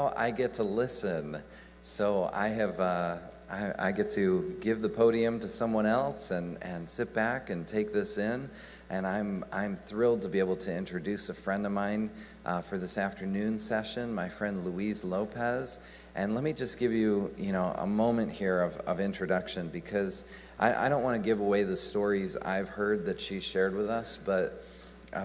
now I get to listen. So I get to give the podium to someone else and sit back and take this in. And I'm thrilled to be able to introduce a friend of mine for this afternoon session, my friend Louise Lopez. And let me just give you, a moment here of introduction, because I don't want to give away the stories I've heard that she shared with us, but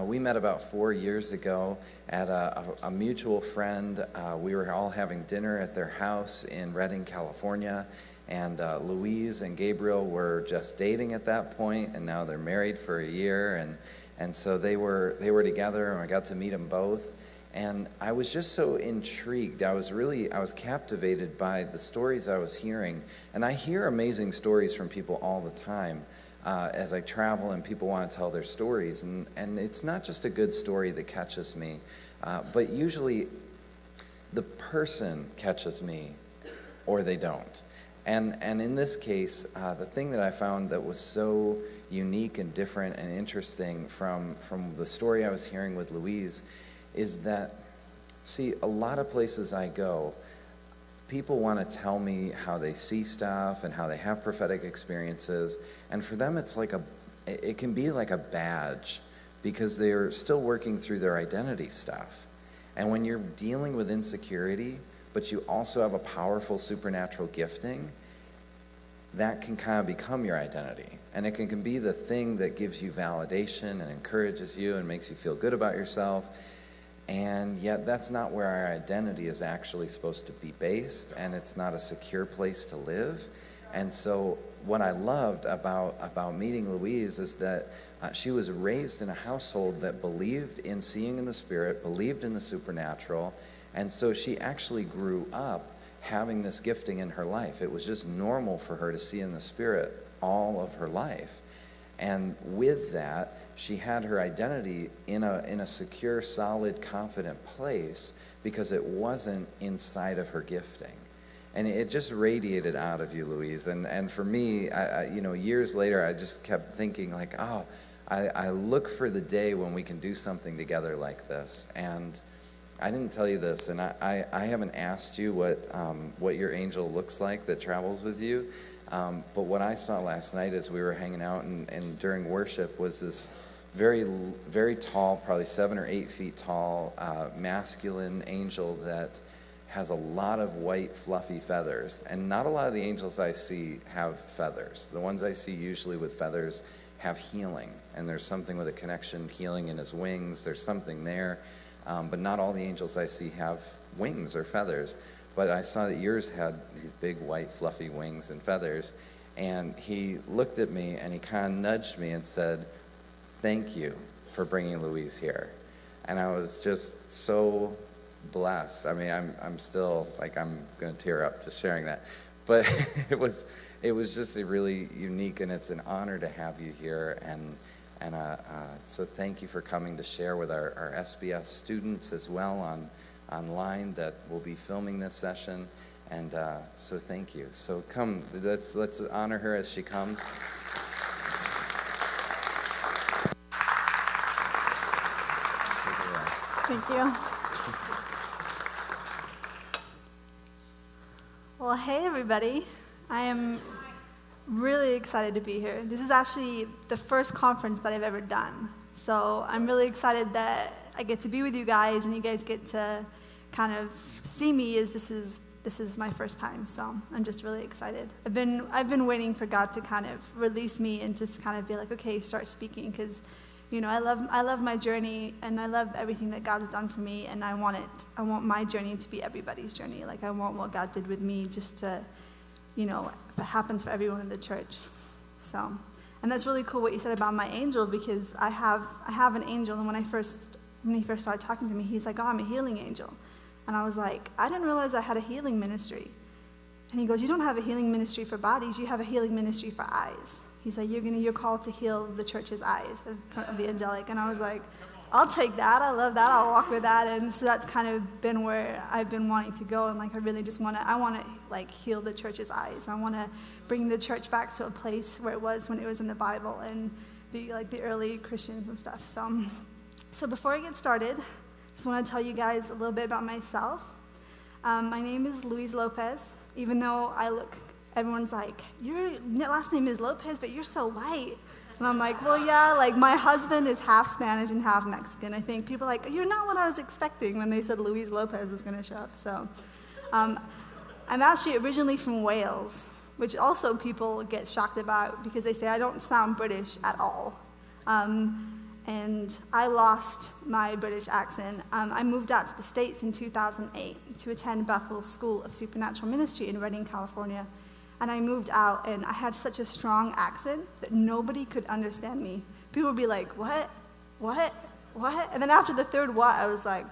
we met about 4 years ago at a mutual friend. We were all having dinner at their house in Redding, California, and Louise and Gabriel were just dating at that point, and now they're married for a year, and so they were together, and I got to meet them both. And I was just so intrigued. I was captivated by the stories I was hearing. And I hear amazing stories from people all the time as I travel, and people want to tell their stories. And it's not just a good story that catches me, but usually the person catches me or they don't. And in this case, the thing that I found that was so unique and different and interesting from the story I was hearing with Louise is that, see, a lot of places I go, people want to tell me how they see stuff and how they have prophetic experiences, and for them it can be like a badge, because they're still working through their identity stuff. And when you're dealing with insecurity, but you also have a powerful supernatural gifting, that can kind of become your identity. And it can be the thing that gives you validation and encourages you and makes you feel good about yourself. And yet that's not where our identity is actually supposed to be based, and it's not a secure place to live. And so what I loved about meeting Louise is that she was raised in a household that believed in seeing in the Spirit, believed in the supernatural, and so she actually grew up having this gifting in her life. It was just normal for her to see in the Spirit all of her life. And with that, she had her identity in a secure, solid, confident place, because it wasn't inside of her gifting. And it just radiated out of you, Louise. And for me, years later, I just kept thinking I look for the day when we can do something together like this. And I didn't tell you this, and I haven't asked you what your angel looks like that travels with you. But what I saw last night as we were hanging out and during worship was this very, very tall, probably 7 or 8 feet tall, masculine angel that has a lot of white, fluffy feathers. And not a lot of the angels I see have feathers. The ones I see usually with feathers have healing. And there's something with a connection, healing in his wings. There's something there. But not all the angels I see have wings or feathers. But I saw that yours had these big, white, fluffy wings and feathers. And he looked at me and he kind of nudged me and said, "Thank you for bringing Louise here." And I was just so blessed. I mean, I'm still, I'm going to tear up just sharing that. But it was just a really unique, and it's an honor to have you here. And so thank you for coming to share with our SBS students as well online that will be filming this session. And so thank you. So come, let's honor her as she comes. Thank you. Well, hey everybody. I am really excited to be here. This is actually the first conference that I've ever done. So I'm really excited that I get to be with you guys, and you guys get to kind of see me as this is my first time. So I'm just really excited. I've been waiting for God to kind of release me and just kind of be like, okay, start speaking, because I love my journey, and I love everything that God has done for me, and I want my journey to be everybody's journey. Like, I want what God did with me just to, if it happens for everyone in the church. So, and that's really cool what you said about my angel, because I have an angel, and when he first started talking to me, he's like, "Oh, I'm a healing angel." And I was like, I didn't realize I had a healing ministry. And he goes, "You don't have a healing ministry for bodies, you have a healing ministry for eyes." He's like, you're called to heal the church's eyes of the angelic. And I was like, I'll take that. I love that. I'll walk with that. And so that's kind of been where I've been wanting to go. And I really just want to heal the church's eyes. I want to bring the church back to a place where it was when it was in the Bible and the early Christians and stuff. So before I get started, I just want to tell you guys a little bit about myself. My name is Louise Lopez. Even though everyone's like, your last name is Lopez, but you're so white. And I'm like, well, yeah, like my husband is half Spanish and half Mexican. I think people are like, you're not what I was expecting when they said Louise Lopez was going to show up. So I'm actually originally from Wales, which also people get shocked about because they say I don't sound British at all. And I lost my British accent. I moved out to the States in 2008 to attend Bethel's School of Supernatural Ministry in Redding, California. And I moved out, and I had such a strong accent that nobody could understand me. People would be like, what? What? What? And then after the third what, I was like,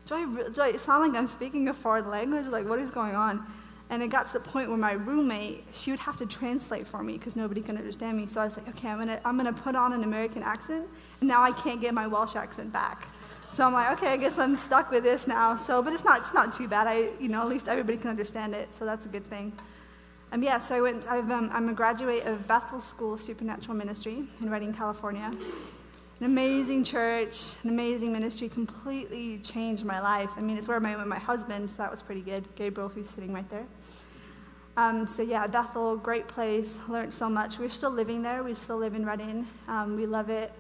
do I sound like I'm speaking a foreign language? Like, what is going on? And it got to the point where my roommate, she would have to translate for me because nobody can understand me. So I was like, okay, I'm gonna put on an American accent, and now I can't get my Welsh accent back. So I'm like, okay, I guess I'm stuck with this now. So, but it's not too bad. At least everybody can understand it, so that's a good thing. So I'm a graduate of Bethel School of Supernatural Ministry in Redding, California. An amazing church, an amazing ministry, completely changed my life. It's where I met my husband, so that was pretty good. Gabriel, who's sitting right there. Bethel, great place, learned so much. We're still living there. We still live in Redding. We love it.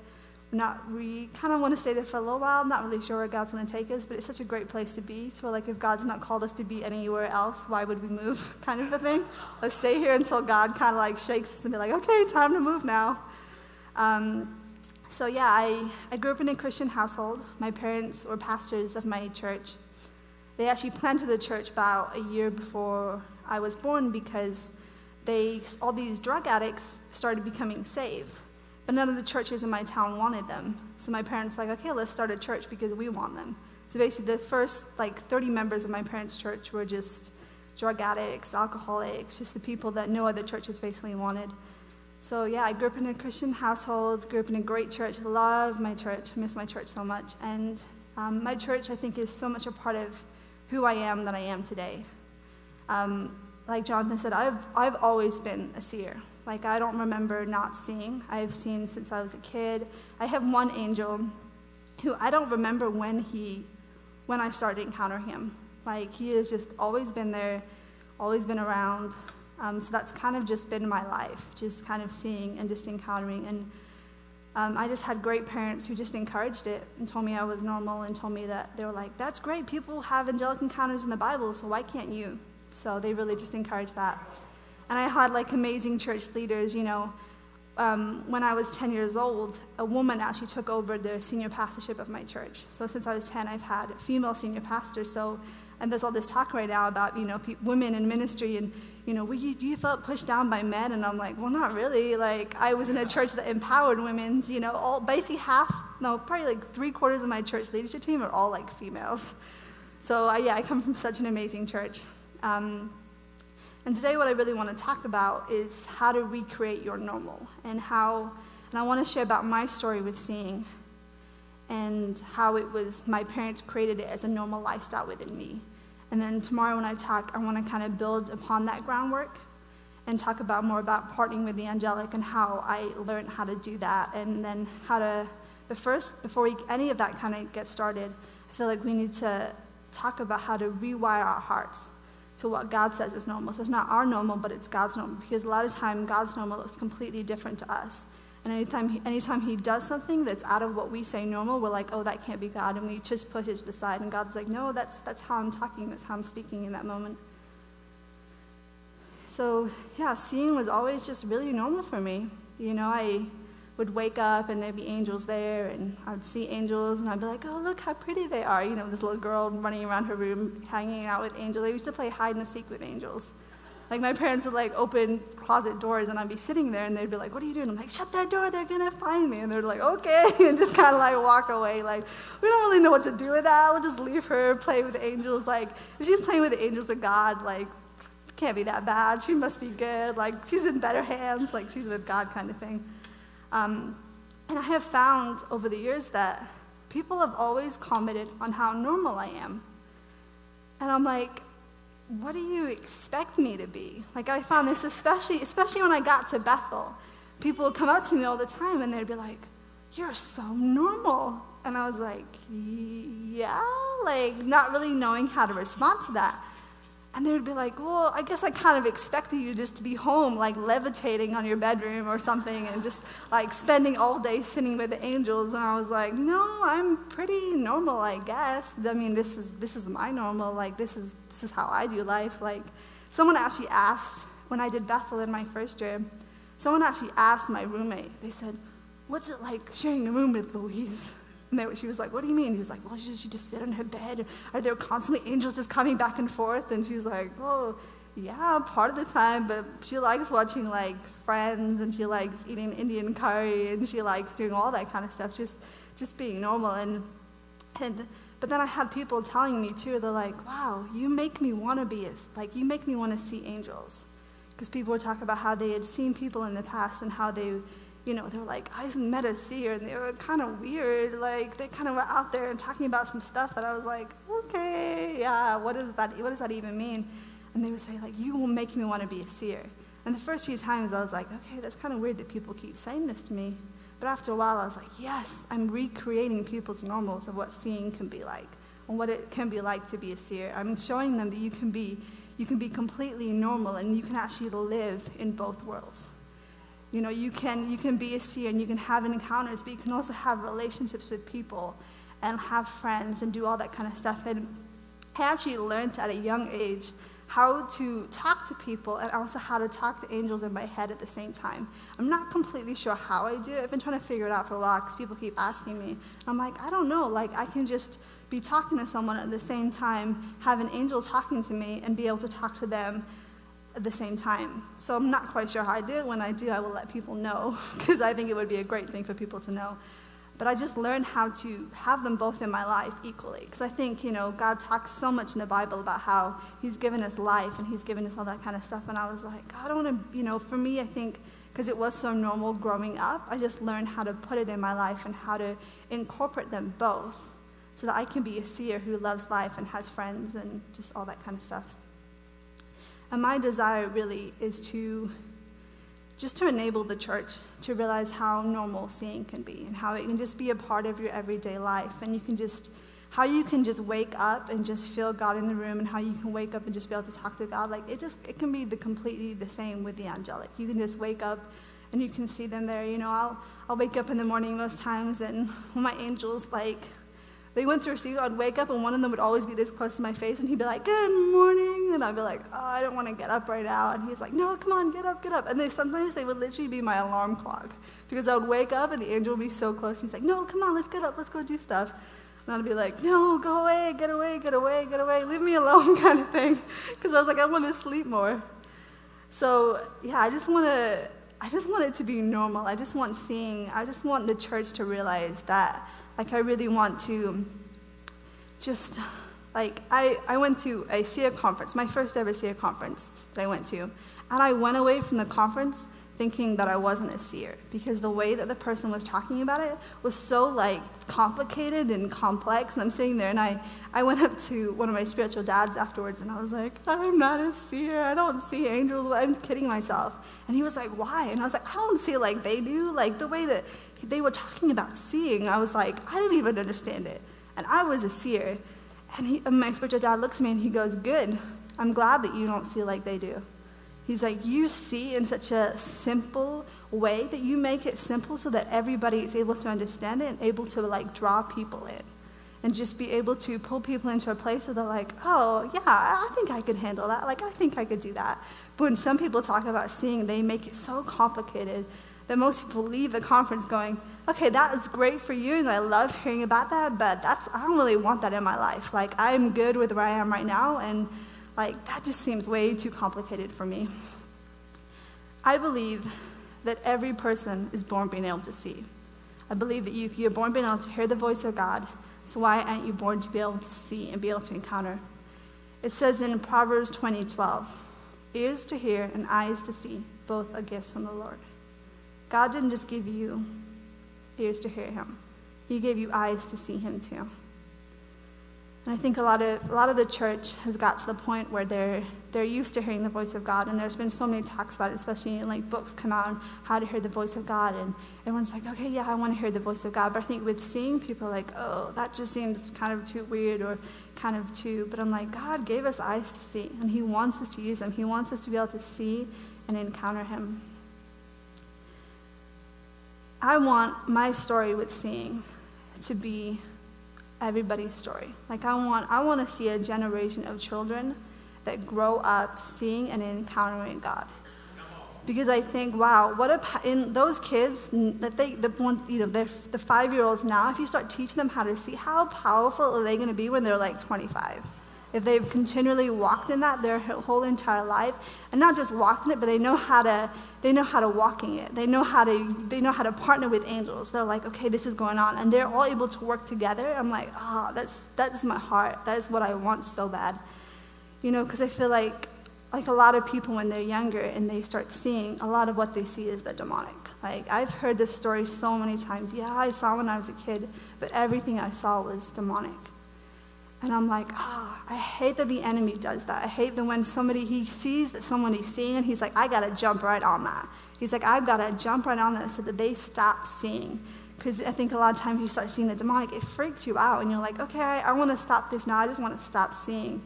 We kind of want to stay there for a little while. I'm not really sure where God's going to take us, but it's such a great place to be. So if God's not called us to be anywhere else, why would we move, kind of a thing? Let's stay here until God kind of shakes us and be like, okay, time to move now. I grew up in a Christian household. My parents were pastors of my church. They actually planted the church about a year before I was born because all these drug addicts started becoming saved. But none of the churches in my town wanted them. So my parents were like, okay, let's start a church because we want them. So basically the first 30 members of my parents' church were just drug addicts, alcoholics, just the people that no other churches basically wanted. So I grew up in a Christian household, grew up in a great church, love my church, miss my church so much. And my church, I think, is so much a part of who I am that I am today. Like Jonathan said, I've always been a seer. I don't remember not seeing. I've seen since I was a kid. I have one angel who I don't remember when I started encountering him. He has just always been there, always been around. So that's kind of just been my life, just kind of seeing and just encountering. And I just had great parents who just encouraged it and told me I was normal and told me that they were like, that's great, people have angelic encounters in the Bible, so why can't you? So they really just encouraged that. And I had amazing church leaders, when I was 10 years old, a woman actually took over the senior pastorship of my church. So since I was 10, I've had female senior pastors. And there's all this talk right now about, women in ministry and, you felt pushed down by men? And I'm like, well, not really. I was in a church that empowered women, basically probably 3/4 of my church leadership team are all females. So I come from such an amazing church. And today what I really want to talk about is how to recreate your normal and I want to share about my story with seeing and how it was my parents created it as a normal lifestyle within me. And then tomorrow when I talk, I want to kind of build upon that groundwork and talk more about partnering with the angelic and how I learned how to do that. And then before any of that kind of gets started, I feel like we need to talk about how to rewire our hearts to what God says is normal. So it's not our normal, but it's God's normal. Because a lot of time, God's normal looks completely different to us. And anytime he does something that's out of what we say normal, we're like, oh, that can't be God. And we just push it to the side. And God's like, no, that's how I'm talking. That's how I'm speaking in that moment. So, seeing was always just really normal for me. I would wake up and there'd be angels there, and I would see angels, and I'd be like, oh, look how pretty they are. This little girl running around her room, hanging out with angels. I used to play hide and seek with angels. My parents would open closet doors, and I'd be sitting there, and they'd be like, what are you doing? I'm like, shut that door, they're gonna find me. And they're like, okay, and just kind of walk away. We don't really know what to do with that. We'll just leave her, play with the angels. If she's playing with the angels of God, can't be that bad. She must be good. She's in better hands. She's with God kind of thing. And I have found over the years that people have always commented on how normal I am. And I'm like, what do you expect me to be? I found this especially when I got to Bethel. People would come up to me all the time and they'd be like, you're so normal. And I was like, yeah, like not really knowing how to respond to that. And they would be like, well, I guess I kind of expected you just to be home, like levitating on your bedroom or something and just like spending all day sitting with the angels. And I was like, no, I'm pretty normal, I guess. I mean, this is my normal, like this is how I do life. Like someone actually asked, when I did Bethel in my first year, someone actually asked my roommate, they said, what's it like sharing a room with Louise? And she was like, what do you mean? He was like, well, she just sit on her bed. Are there constantly angels just coming back and forth? And she was like, oh, yeah, part of the time, but she likes watching like Friends, and she likes eating Indian curry, and she likes doing all that kind of stuff, just being normal. But then I had people telling me too, they're like, wow, you make me want to see angels. Because people would talk about how they had seen people in the past and how they were like, I met a seer, and they were kind of weird. Like, they kind of were out there and talking about some stuff that I was like, okay, yeah, what does that even mean? And they would say, like, you will make me want to be a seer. And the first few times I was like, okay, that's kind of weird that people keep saying this to me. But after a while I was like, yes, I'm recreating people's normals of what seeing can be like and what it can be like to be a seer. I'm showing them that you can be completely normal, and you can actually live in both worlds. You can be a seer and you can have encounters, but you can also have relationships with people and have friends and do all that kind of stuff. And I actually learned at a young age how to talk to people and also how to talk to angels in my head at the same time. I'm not completely sure how I do it. I've been trying to figure it out for a while because people keep asking me. I'm like, I don't know. Like, I can just be talking to someone at the same time, have an angel talking to me, and be able to talk to them at the same time. So I'm not quite sure how I do it. When I do, I will let people know because I think it would be a great thing for people to know. But I just learned how to have them both in my life equally, because I think, God talks so much in the Bible about how he's given us life and he's given us all that kind of stuff. And I was like, I don't want to, for me, I think, because it was so normal growing up, I just learned how to put it in my life and how to incorporate them both so that I can be a seer who loves life and has friends and just all that kind of stuff. And my desire really is to enable the church to realize how normal seeing can be and how it can just be a part of your everyday life. And how you can just wake up and just feel God in the room, and how you can wake up and just be able to talk to God. Like, it can be completely the same with the angelic. You can just wake up and you can see them there. I'll wake up in the morning most times, and when my angels, they went through a season, I'd wake up and one of them would always be this close to my face, and he'd be like, good morning, and I'd be like, oh, I don't want to get up right now, and he's like, no, come on, get up, and sometimes they would literally be my alarm clock, because I would wake up and the angel would be so close, he's like, no, come on, let's get up, let's go do stuff, and I'd be like, no, go away, get away, leave me alone, kind of thing, because I was like, I want to sleep more. So, yeah, I just want it to be normal. I just want the church to realize that. I really want to I went to a SEER conference, my first ever SEER conference that I went to, and I went away from the conference thinking that I wasn't a seer, because the way that the person was talking about it was so complicated and complex, and I'm sitting there and I went up to one of my spiritual dads afterwards and I was like, I'm not a seer, I don't see angels, I'm kidding myself. And he was like, why? And I was like, I don't see like they do, the way that they were talking about seeing, I was like, I didn't even understand it. And I was a seer. And my spiritual dad looks at me and he goes, good, I'm glad that you don't see like they do. He's like, you see in such a simple way that you make it simple so that everybody is able to understand it and able to draw people in. And just be able to pull people into a place where they're like, oh, yeah, I think I could handle that. I think I could do that. But when some people talk about seeing, they make it so complicated that most people leave the conference going, okay, that is great for you, and I love hearing about that, but I don't really want that in my life. I'm good with where I am right now, and that just seems way too complicated for me. I believe that every person is born being able to see. I believe that you're born being able to hear the voice of God, so why aren't you born to be able to see and be able to encounter? It says in Proverbs 20:12, ears to hear and eyes to see, both are gifts from the Lord. God didn't just give you ears to hear him. He gave you eyes to see him too. And I think a lot of the church has got to the point where they're used to hearing the voice of God, and there's been so many talks about it, especially in like books come out on how to hear the voice of God, and everyone's like, okay, yeah, I want to hear the voice of God. But I think with seeing, people are like, oh, that just seems kind of too weird or kind of too. But I'm like, God gave us eyes to see, and He wants us to use them. He wants us to be able to see and encounter Him. I want my story with seeing to be everybody's story. Like I want to see a generation of children that grow up seeing and encountering God. Because I think, wow, in those kids that they're the 5-year-olds now, if you start teaching them how to see, how powerful are they going to be when they're like 25? If they've continually walked in that their whole entire life, and not just walked in it, but they know how to walk in it. They know how to partner with angels. They're like, okay, this is going on, and they're all able to work together. I'm like, that's my heart. That is what I want so bad, because I feel like a lot of people when they're younger and they start seeing, a lot of what they see is the demonic. Like I've heard this story so many times. Yeah, I saw when I was a kid, but everything I saw was demonic. And I'm like, I hate that the enemy does that. I hate that when he sees that someone he's seeing, and he's like, I got to jump right on that. He's like, I've got to jump right on that so that they stop seeing. Because I think a lot of times you start seeing the demonic, it freaks you out. And you're like, okay, I want to stop this now. I just want to stop seeing.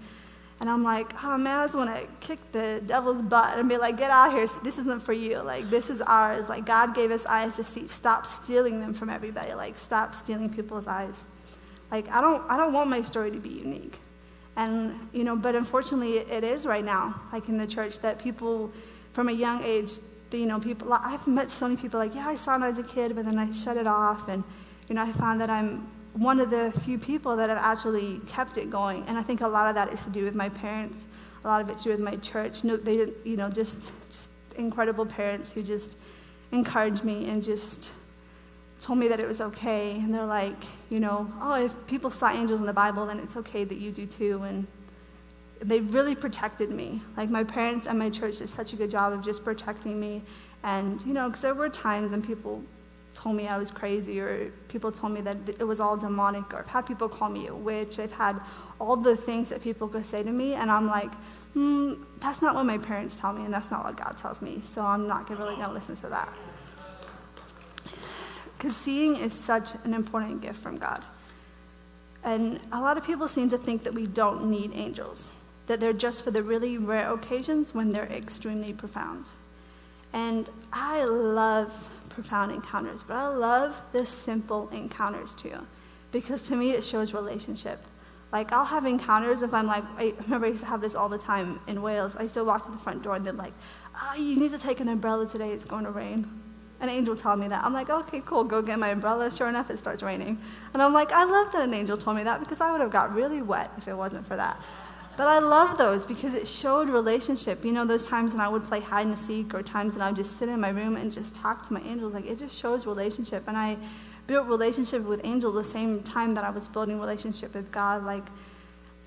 And I'm like, oh, man, I just want to kick the devil's butt and be like, get out of here. This isn't for you. Like, this is ours. Like, God gave us eyes to see. Stop stealing them from everybody. Like, stop stealing people's eyes. Like, I don't want my story to be unique. And, but unfortunately it is right now, like in the church, that people from a young age, I've met so many people like, yeah, I saw it as a kid, but then I shut it off. And, I found that I'm one of the few people that have actually kept it going. And I think a lot of that is to do with my parents. A lot of it's to do with my church. No, they didn't, just incredible parents who just encouraged me and just told me that it was okay. And they're like, if people saw angels in the Bible, then it's okay that you do too. And they really protected me. Like my parents and my church did such a good job of just protecting me. And, because there were times when people told me I was crazy, or people told me that it was all demonic, or I've had people call me a witch. I've had all the things that people could say to me, and I'm like, that's not what my parents tell me, and that's not what God tells me, so I'm not really going to listen to that. Because seeing is such an important gift from God. And a lot of people seem to think that we don't need angels, that they're just for the really rare occasions when they're extremely profound. And I love profound encounters, but I love the simple encounters too, because to me it shows relationship. Like I'll have encounters if I'm like, I remember I used to have this all the time in Wales. I used to walk to the front door and they're like, you need to take an umbrella today, it's going to rain. An angel told me that. I'm like, okay, cool, go get my umbrella. Sure enough, it starts raining. And I'm like, I love that an angel told me that, because I would have got really wet if it wasn't for that. But I love those because it showed relationship. Those times when I would play hide and seek, or times when I would just sit in my room and just talk to my angels. Like, it just shows relationship. And I built relationship with angels the same time that I was building relationship with God. Like,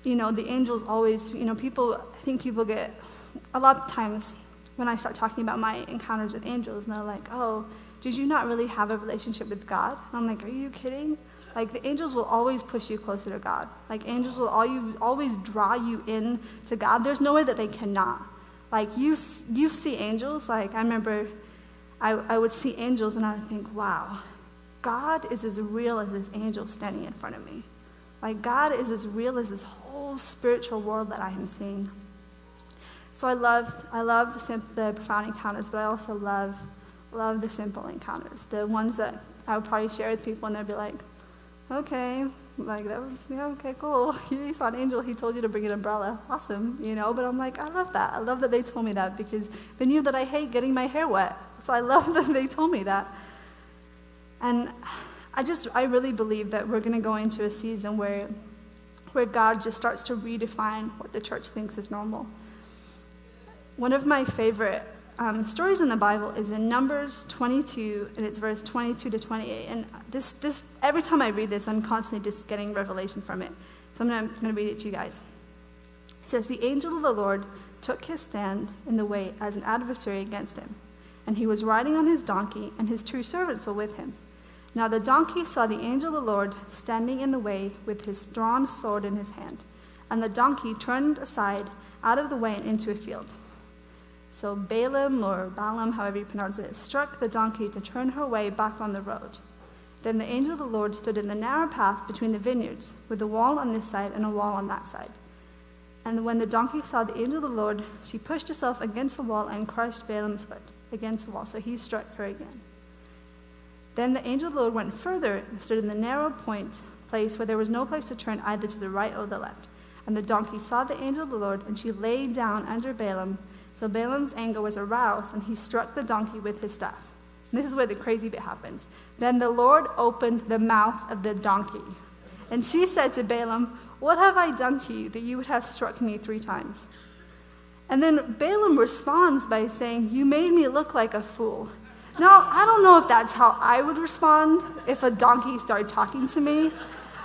the angels always, I think people get, a lot of times when I start talking about my encounters with angels, and they're like, oh, did you not really have a relationship with God? And I'm like, are you kidding? Like, the angels will always push you closer to God. Like, angels will always draw you in to God. There's no way that they cannot. Like, you see angels. Like, I remember I would see angels, and I would think, wow, God is as real as this angel standing in front of me. Like, God is as real as this whole spiritual world that I am seeing. So I love the profound encounters, but I also love the simple encounters, the ones that I would probably share with people, and they'd be like, okay, like that was, yeah, okay, cool. You saw an angel, he told you to bring an umbrella. Awesome, But I'm like, I love that. I love that they told me that, because they knew that I hate getting my hair wet. So I love that they told me that. And I really believe that we're going to go into a season where God just starts to redefine what the church thinks is normal. One of my favorite stories in the Bible is in Numbers 22, and it's verse 22 to 28. And this every time I read this, I'm constantly just getting revelation from it. So I'm going to read it to you guys. It says, the angel of the Lord took his stand in the way as an adversary against him. And he was riding on his donkey, and his 2 servants were with him. Now the donkey saw the angel of the Lord standing in the way with his drawn sword in his hand. And the donkey turned aside out of the way and into a field. So Balaam, or Balaam, however you pronounce it, struck the donkey to turn her way back on the road. Then the angel of the Lord stood in the narrow path between the vineyards, with a wall on this side and a wall on that side. And when the donkey saw the angel of the Lord, she pushed herself against the wall and crushed Balaam's foot against the wall. So he struck her again. Then the angel of the Lord went further and stood in the narrow place where there was no place to turn either to the right or the left. And the donkey saw the angel of the Lord, and she lay down under Balaam. So Balaam's anger was aroused, and he struck the donkey with his staff. And this is where the crazy bit happens. Then the Lord opened the mouth of the donkey. And she said to Balaam, "What have I done to you that you would have struck me 3 times?" And then Balaam responds by saying, "You made me look like a fool." Now, I don't know if that's how I would respond if a donkey started talking to me.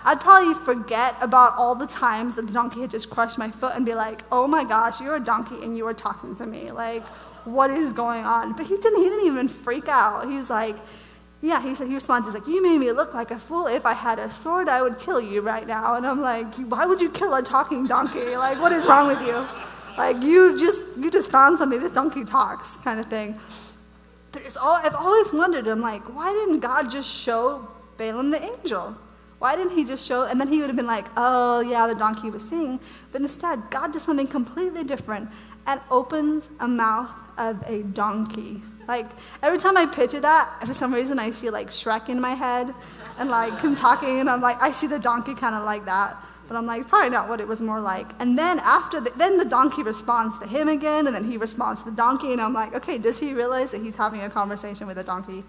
I'd probably forget about all the times that the donkey had just crushed my foot and be like, "Oh my gosh, you're a donkey and you are talking to me. Like, what is going on?" But he didn't even freak out. He's like, he responds, he's like, "You made me look like a fool. If I had a sword, I would kill you right now." And I'm like, "Why would you kill a talking donkey? Like, what is wrong with you? Like, you just found something, this donkey talks," kind of thing. But I've always wondered, I'm like, why didn't God just show Balaam the angel? Why didn't he just show, and then he would have been like, "Oh yeah, the donkey was singing." But instead, God does something completely different and opens a mouth of a donkey. Like, every time I picture that, for some reason I see like Shrek in my head, and like him talking, and I'm like, I see the donkey kind of like that. But I'm like, it's probably not what it was more like. And then then the donkey responds to him again, and then he responds to the donkey, and I'm like, okay, does he realize that he's having a conversation with a donkey?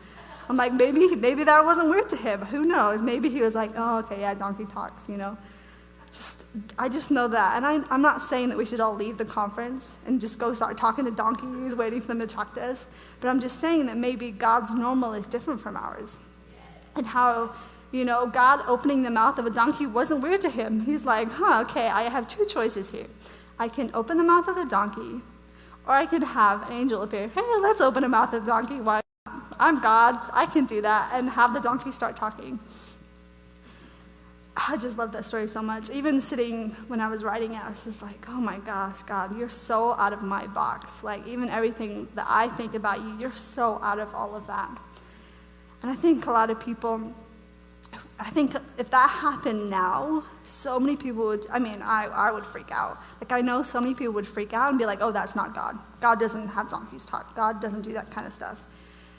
I'm like, maybe that wasn't weird to him. Who knows? Maybe he was like, "Oh, okay, yeah, donkey talks," you know. I just know that. And I'm not saying that we should all leave the conference and just go start talking to donkeys, waiting for them to talk to us. But I'm just saying that maybe God's normal is different from ours. And how, God opening the mouth of a donkey wasn't weird to him. He's like, okay, I have 2 choices here. I can open the mouth of the donkey, or I could have an angel appear. Hey, let's open the mouth of the donkey. Why? I'm God. I can do that. And have the donkey start talking. I just love that story so much. Even sitting when I was writing it, I was just like, oh my gosh, God, you're so out of my box. Like, even everything that I think about you, you're so out of all of that. And I think a lot of people, if that happened now, so many people would, I would freak out. Like, I know so many people would freak out and be like, "Oh, that's not God. God doesn't have donkeys talk. God doesn't do that kind of stuff."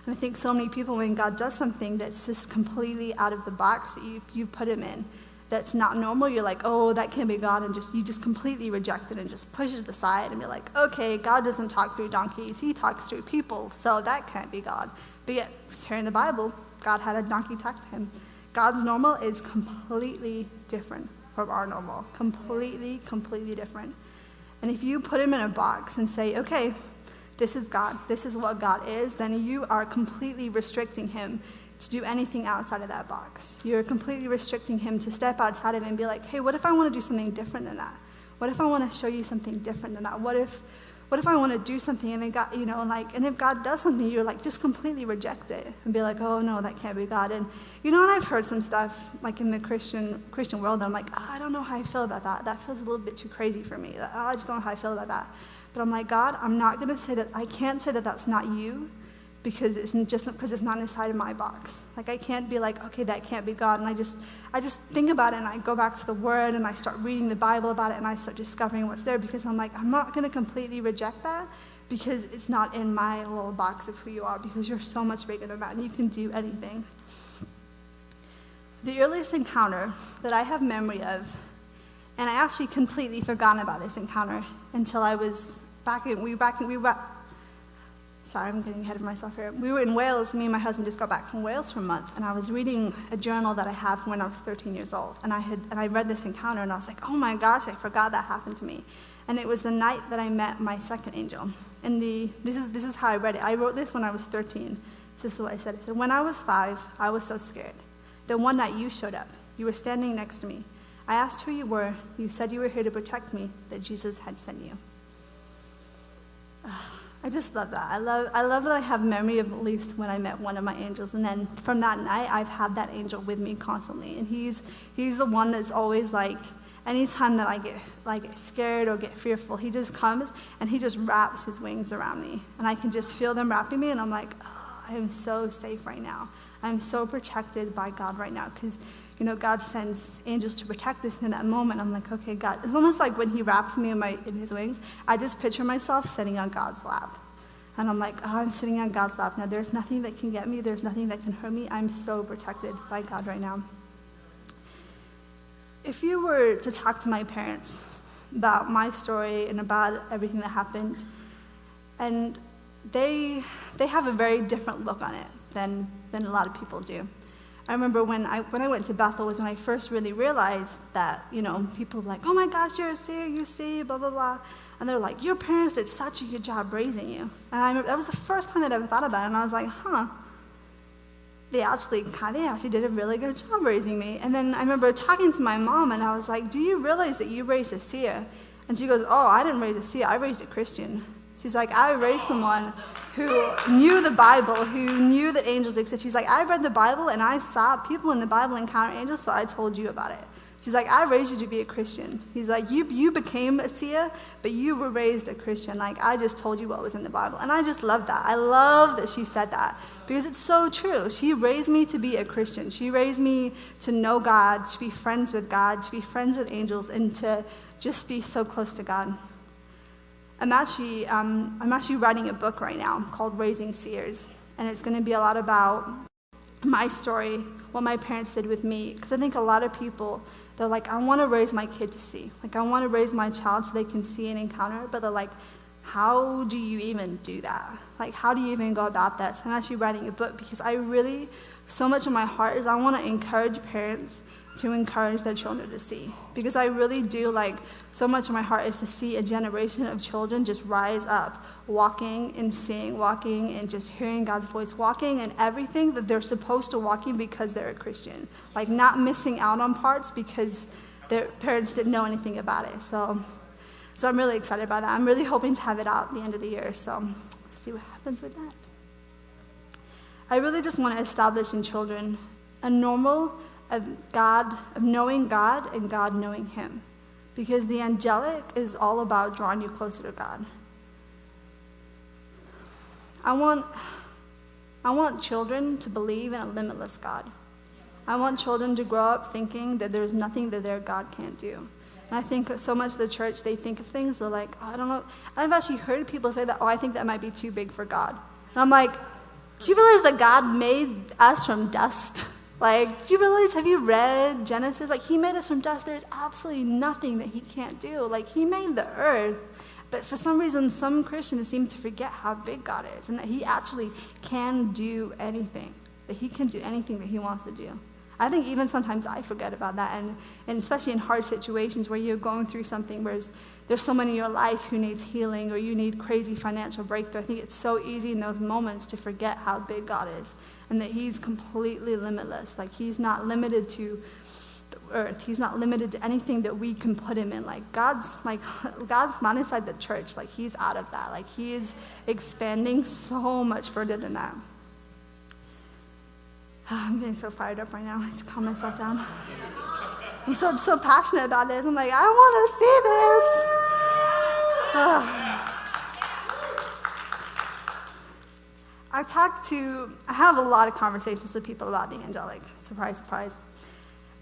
And I think so many people, when God does something that's just completely out of the box that you put him in, that's not normal, you're like, "Oh, that can't be God," and you just completely reject it and just push it aside and be like, "Okay, God doesn't talk through donkeys, he talks through people, so that can't be God." But yet, here in the Bible, God had a donkey talk to him. God's normal is completely different from our normal. Completely, completely different. And if you put him in a box and say, "Okay, this is God, this is what God is," then you are completely restricting him to do anything outside of that box. You're completely restricting him to step outside of it and be like, "Hey, what if I want to do something different than that? What if I want to show you something different than that? What if I want to do something and then God, and if God does something, you're like, just completely reject it and be like, "Oh no, that can't be God." And and I've heard some stuff like in the Christian world, and I'm like, I don't know how I feel about that. That feels a little bit too crazy for me. I just don't know how I feel about that. But I'm like, God, I'm not going to say that. I can't say that that's not you, because it's not inside of my box. Like, I can't be like, "Okay, that can't be God." And I just think about it, and I go back to the Word, and I start reading the Bible about it, and I start discovering what's there, because I'm like, I'm not going to completely reject that, because it's not in my little box of who you are, because you're so much bigger than that, and you can do anything. The earliest encounter that I have memory of, and I actually completely forgotten about this encounter until I was sorry, I'm getting ahead of myself here. We were in Wales. Me and my husband just got back from Wales for a month, and I was reading a journal that I have from when I was 13 years old, and I read this encounter, and I was like, oh my gosh, I forgot that happened to me. And it was the night that I met my second angel. And this is how I read it. I wrote this when I was 13. This is what I said. I said, "When I was 5, I was so scared. Then one night you showed up. You were standing next to me. I asked who you were. You said you were here to protect me, that Jesus had sent you." I just love that. I love that I have memory of at least when I met one of my angels, and then from that night, I've had that angel with me constantly, and he's the one that's always like, anytime that I get like scared or get fearful, he just comes and he just wraps his wings around me, and I can just feel them wrapping me, and I'm like, oh, I am so safe right now. I'm so protected by God right now, because God sends angels to protect us in that moment. I'm like, okay, God. It's almost like when he wraps me in his wings, I just picture myself sitting on God's lap. And I'm like, oh, I'm sitting on God's lap now. There's nothing that can get me. There's nothing that can hurt me. I'm so protected by God right now. If you were to talk to my parents about my story and about everything that happened, and they have a very different look on it than a lot of people do. I remember when I went to Bethel was when I first really realized that, people were like, oh my gosh, you're a seer, you see, blah, blah, blah. And they're like, your parents did such a good job raising you. And I remember that was the first time that I ever thought about it, and I was like, they actually did a really good job raising me. And then I remember talking to my mom, and I was like, do you realize that you raised a seer? And she goes, oh, I didn't raise a seer, I raised a Christian. She's like, I raised someone who knew the Bible, who knew that angels exist. She's like, I read the Bible, and I saw people in the Bible encounter angels, so I told you about it. She's like, I raised you to be a Christian. He's like, you became a seer, but you were raised a Christian. Like, I just told you what was in the Bible. And I just love that. I love that she said that, because it's so true. She raised me to be a Christian. She raised me to know God, to be friends with God, to be friends with angels, and to just be so close to God. I'm actually writing a book right now called Raising Seers, and it's going to be a lot about my story, what my parents did with me, because I think a lot of people, they're like, I want to raise my kid to see. Like, I want to raise my child so they can see and encounter, but they're like, how do you even do that? Like, how do you even go about that? So I'm actually writing a book because so much of my heart is I want to encourage parents to encourage their children to see. Because I really do, so much of my heart is to see a generation of children just rise up, walking and seeing, walking and just hearing God's voice, walking in everything that they're supposed to walk in because they're a Christian. Like, not missing out on parts because their parents didn't know anything about it. So I'm really excited about that. I'm really hoping to have it out at the end of the year, so see what happens with that. I really just want to establish in children a normal of knowing God and God knowing him. Because the angelic is all about drawing you closer to God. I want children to believe in a limitless God. I want children to grow up thinking that there's nothing that their God can't do. And I think so much of the church, they think of things, they're like, oh, I don't know. I've actually heard people say that, I think that might be too big for God. And I'm like, do you realize that God made us from dust? Do you realize, have you read Genesis? He made us from dust. There's absolutely nothing that he can't do. He made the earth. But for some reason, some Christians seem to forget how big God is and that he actually can do anything, that he can do anything that he wants to do. I think even sometimes I forget about that, and especially in hard situations where you're going through something where there's someone in your life who needs healing or you need crazy financial breakthrough. I think it's so easy in those moments to forget how big God is and that he's completely limitless. He's not limited to the earth. He's not limited to anything that we can put him in. God's not inside the church. He's out of that. He is expanding so much further than that. I'm getting so fired up right now. I just calm myself down. I'm so passionate about this. I'm like, I want to see this. I have a lot of conversations with people about the angelic. Surprise, surprise.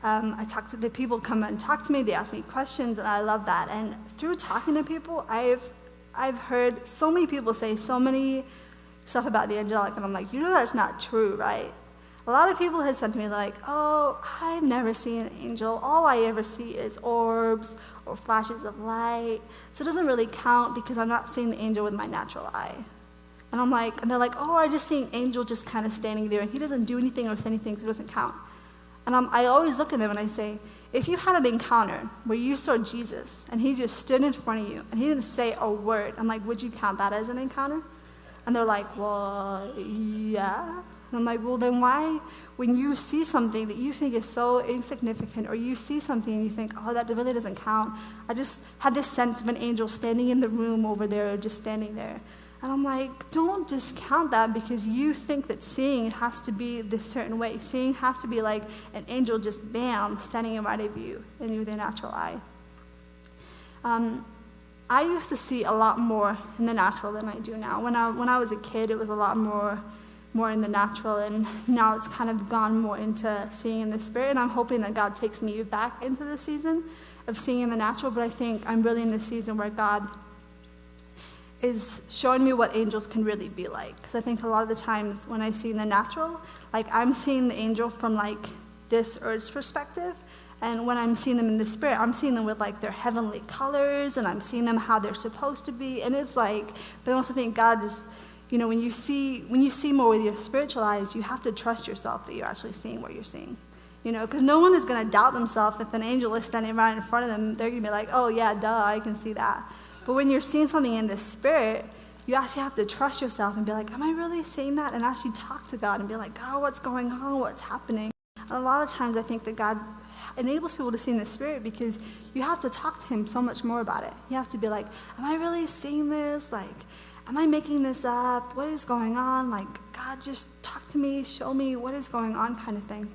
The people come and talk to me. They ask me questions, and I love that. And through talking to people, I've heard so many people say so many stuff about the angelic, and I'm like, that's not true, right? A lot of people have said to me oh, I've never seen an angel. All I ever see is orbs or flashes of light. So it doesn't really count because I'm not seeing the angel with my natural eye. And they're like, oh, I just see an angel just kind of standing there and he doesn't do anything or say anything, so it doesn't count. And I always look at them and I say, if you had an encounter where you saw Jesus and he just stood in front of you and he didn't say a word, I'm like, would you count that as an encounter? And they're like, well, yeah. And I'm like, well, then why, when you see something that you think is so insignificant, or you see something and you think, oh, that really doesn't count. I just had this sense of an angel standing in the room over there, or just standing there. And I'm like, don't discount that because you think that seeing has to be this certain way. Seeing has to be like an angel just bam, standing in front of you and with your natural eye. I used to see a lot more in the natural than I do now. When I was a kid, it was a lot more in the natural, and now it's kind of gone more into seeing in the spirit. And I'm hoping that God takes me back into the season of seeing in the natural, but I think I'm really in the season where God is showing me what angels can really be like. Because I think a lot of the times when I see in the natural, like I'm seeing the angel from like this earth's perspective, and when I'm seeing them in the spirit, I'm seeing them with like their heavenly colors, and I'm seeing them how they're supposed to be. And it's like, but I also think God is, when you see more with your spiritual eyes, you have to trust yourself that you're actually seeing what you're seeing. Because no one is going to doubt themselves if an angel is standing right in front of them. They're going to be like, oh yeah, duh, I can see that. But when you're seeing something in the spirit, you actually have to trust yourself and be like, am I really seeing that? And actually talk to God and be like, God, what's going on? What's happening? And a lot of times I think that God enables people to see in the spirit because you have to talk to him so much more about it. You have to be like, am I really seeing this? Like, am I making this up? What is going on? Like, God, just talk to me, show me what is going on kind of thing.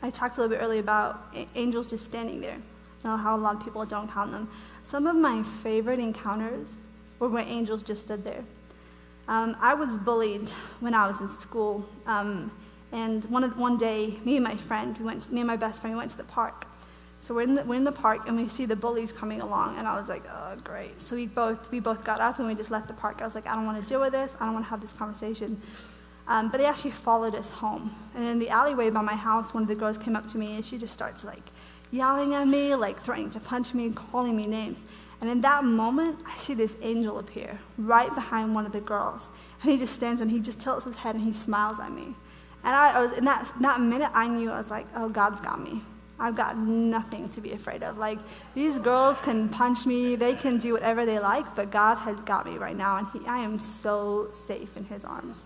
I talked a little bit earlier about angels just standing there. How a lot of people don't count them. Some of my favorite encounters were when angels just stood there. I was bullied when I was in school, and one day, me and my best friend, we went to the park. So we're in the park, and we see the bullies coming along, and I was like, oh, great. So we both got up, and we just left the park. I was like, I don't want to deal with this. I don't want to have this conversation. But they actually followed us home. And in the alleyway by my house, one of the girls came up to me, and she just starts, like, yelling at me, like, threatening to punch me, calling me names. And in that moment, I see this angel appear right behind one of the girls. And he just stands and he just tilts his head, and he smiles at me. And I was in that minute, I knew, I was like, oh, God's got me. I've got nothing to be afraid of. Like, these girls can punch me, they can do whatever they like, but God has got me right now, and I am so safe in his arms.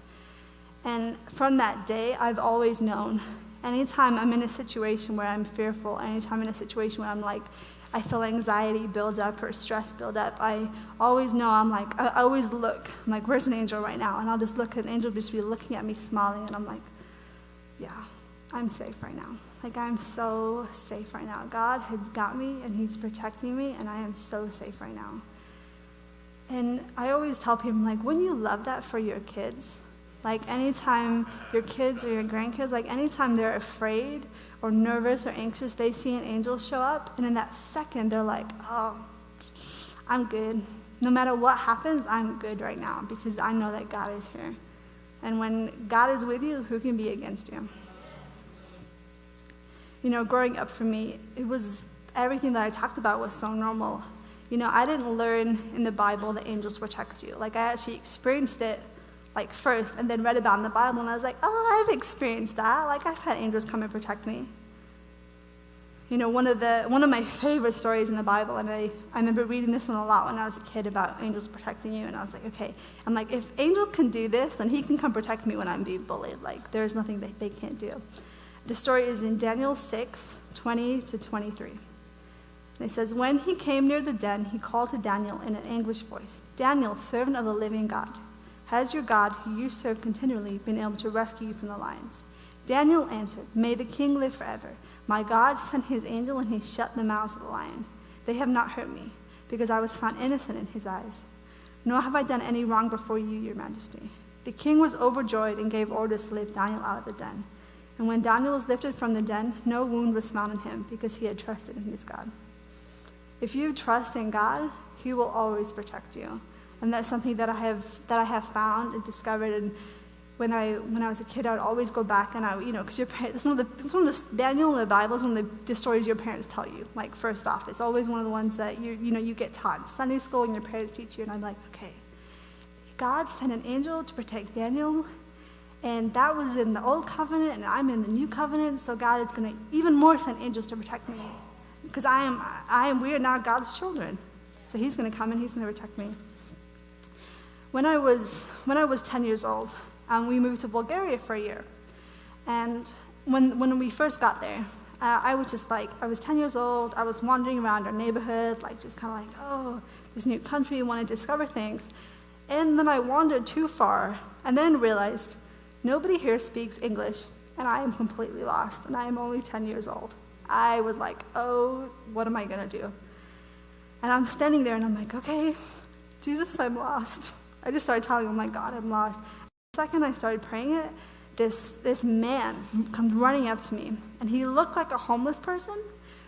And from that day, I've always known, anytime I'm in a situation where I'm fearful, anytime I'm in a situation where I'm like, I feel anxiety build up or stress build up, I always know, I always look, I'm like, where's an angel right now? And I'll just look, and an angel will just be looking at me, smiling, and I'm like, yeah, I'm safe right now. Like, I'm so safe right now. God has got me, and he's protecting me, and I am so safe right now. And I always tell people, like, wouldn't you love that for your kids? Like, anytime your kids or your grandkids, like, anytime they're afraid or nervous or anxious, they see an angel show up, and in that second, they're like, oh, I'm good. No matter what happens, I'm good right now because I know that God is here. And when God is with you, who can be against you? Growing up for me, it was everything that I talked about was so normal. I didn't learn in the Bible that angels protect you. Like, I actually experienced it like first and then read about it in the Bible, and I was like, oh, I've experienced that. Like, I've had angels come and protect me. One of my favorite stories in the Bible, and I remember reading this one a lot when I was a kid about angels protecting you, and I was like, okay. I'm like, if angels can do this, then he can come protect me when I'm being bullied. Like, there's nothing that they can't do. The story is in Daniel 6, 20 to 23. And it says, when he came near the den, he called to Daniel in an anguished voice, Daniel, servant of the living God, has your God, who you serve continually, been able to rescue you from the lions? Daniel answered, may the king live forever. My God sent his angel, and he shut the mouths of the lion. They have not hurt me, because I was found innocent in his eyes. Nor have I done any wrong before you, your majesty. The king was overjoyed and gave orders to lift Daniel out of the den. And when Daniel was lifted from the den, no wound was found in him, because he had trusted in his God. If you trust in God, he will always protect you. And that's something that I have found and discovered. And when I was a kid, I would always go back, and because your parents, Daniel in the Bible is one of the stories your parents tell you. Like, first off, it's always one of the ones that you get taught in Sunday school, and your parents teach you. And I'm like, okay, God sent an angel to protect Daniel. And that was in the old covenant, and I'm in the new covenant, so God is going to even more send angels to protect me. Because we are now God's children. So he's going to come and he's going to protect me. When I was 10 years old, we moved to Bulgaria for a year. And when we first got there, I was just like, I was 10 years old. I was wandering around our neighborhood, like just kind of like, oh, this new country, want to discover things. And then I wandered too far and then realized nobody here speaks English, and I am completely lost, and I am only 10 years old. I was like, oh, what am I going to do? And I'm standing there, and I'm like, okay, Jesus, I'm lost. I just started telling him, like, God, I'm lost. The second I started praying it, this man comes running up to me, and he looked like a homeless person,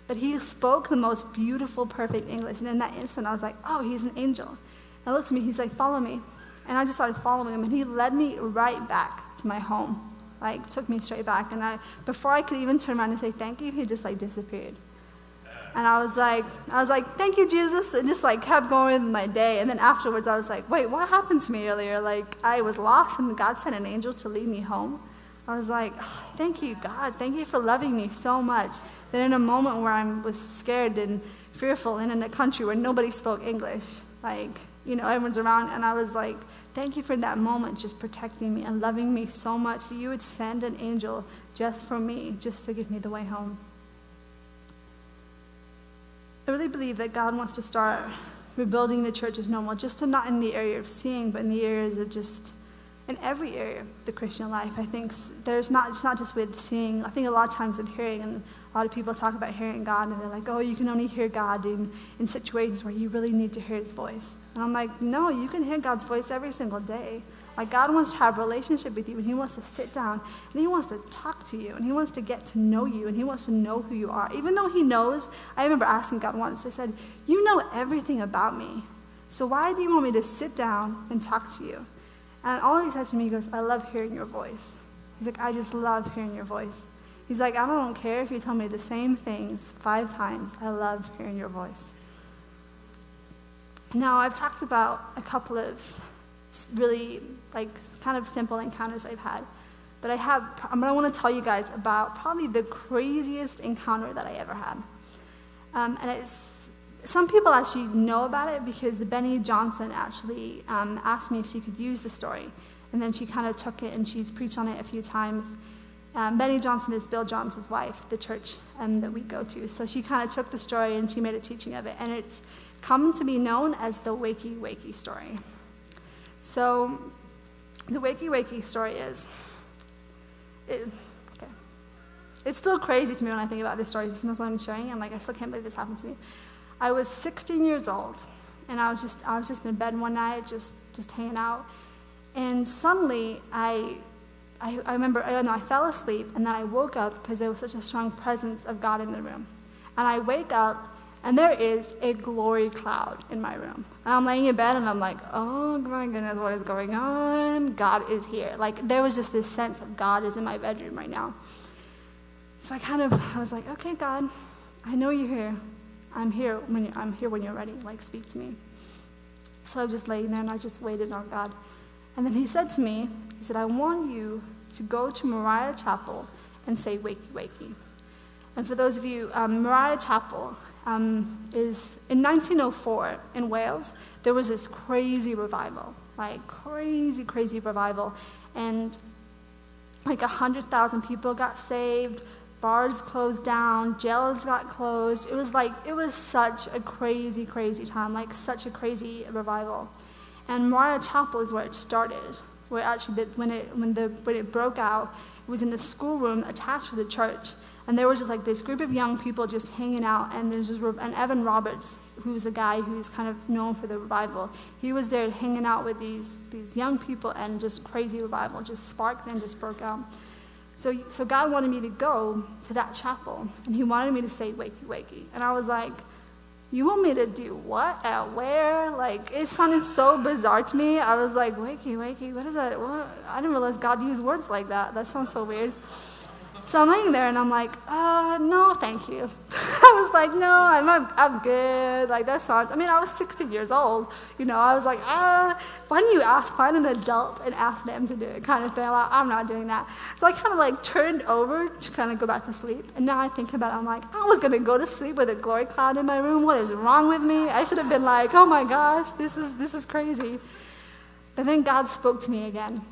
but he spoke the most beautiful, perfect English. And in that instant, I was like, oh, he's an angel. And he looked at me, he's like, follow me. And I just started following him, and he led me right back to my home. Like, took me straight back. And before I could even turn around and say thank you, he just, like, disappeared. And I was like, thank you, Jesus, and just, like, kept going with my day. And then afterwards, I was like, wait, what happened to me earlier? Like, I was lost, and God sent an angel to lead me home. I was like, oh, thank you, God. Thank you for loving me so much. Then in a moment where I was scared and fearful and in a country where nobody spoke English, like, you know, everyone's around, and I was like, thank you for that moment, just protecting me and loving me so much that you would send an angel just for me, just to give me the way home. I really believe that God wants to start rebuilding the church as normal, just not in the area of seeing, but in the areas of just, in every area of the Christian life. I think it's not just with seeing. I think a lot of times with hearing, and a lot of people talk about hearing God, and they're like, oh, you can only hear God in situations where you really need to hear his voice. And I'm like, no, you can hear God's voice every single day. Like, God wants to have a relationship with you, and he wants to sit down, and he wants to talk to you, and he wants to get to know you, and he wants to know who you are. Even though he knows, I remember asking God once, I said, you know everything about me, so why do you want me to sit down and talk to you? And all he said to me, he goes, I love hearing your voice. He's like, I just love hearing your voice. He's like, I don't care if you tell me the same things 5 times. I love hearing your voice. Now, I've talked about a couple of really, like, kind of simple encounters I've had. But I want to tell you guys about probably the craziest encounter that I ever had. And some people actually know about it because Benny Johnson actually asked me if she could use the story. And then she kind of took it and she's preached on it a few times. Benny Johnson is Bill Johnson's wife, the church that we go to. So she kind of took the story and she made a teaching of it. And it's come to be known as the Wakey Wakey story. So the Wakey Wakey story is, it's still crazy to me when I think about this story. This is what I'm sharing. I'm like, I still can't believe this happened to me. I was 16 years old, and I was just in bed one night, just hanging out, and suddenly I remember, I fell asleep, and then I woke up because there was such a strong presence of God in the room. And I wake up, and there is a glory cloud in my room. And I'm laying in bed, and I'm like, oh my goodness, what is going on? God is here. Like, there was just this sense of God is in my bedroom right now. So I was like, okay, God, I know you're here. I'm here when you're ready. Like, speak to me. So I was just laying there, and I just waited on God. And then he said to me, he said, I want you to go to Moriah Chapel and say, wakey, wakey. And for those of you, Moriah Chapel is, in 1904 in Wales, there was this crazy revival, like crazy revival. And like 100,000 people got saved. Bars closed down, jails got closed. It was such a crazy time, like such a crazy revival. And Moriah Chapel is where it started, where actually when it broke out, it was in the schoolroom attached to the church. And there was just like this group of young people just hanging out, and and Evan Roberts, who's the guy who's kind of known for the revival, he was there hanging out with these young people, and just crazy revival just sparked and just broke out. So God wanted me to go to that chapel, and he wanted me to say, wakey, wakey. And I was like, you want me to do what? At where? Like, it sounded so bizarre to me. I was like, wakey, wakey, what is that? What? I didn't realize God used words like that. That sounds so weird. So I'm laying there, and I'm like, no, thank you. I was like, no, I'm good. Like, that sounds, I was 16 years old. I was like, why don't you find an adult and ask them to do it kind of thing. I'm not doing that. So I kind of like turned over to kind of go back to sleep. And now I think about it, I'm like, I was going to go to sleep with a glory cloud in my room. What is wrong with me? I should have been like, oh my gosh, this is crazy. But then God spoke to me again.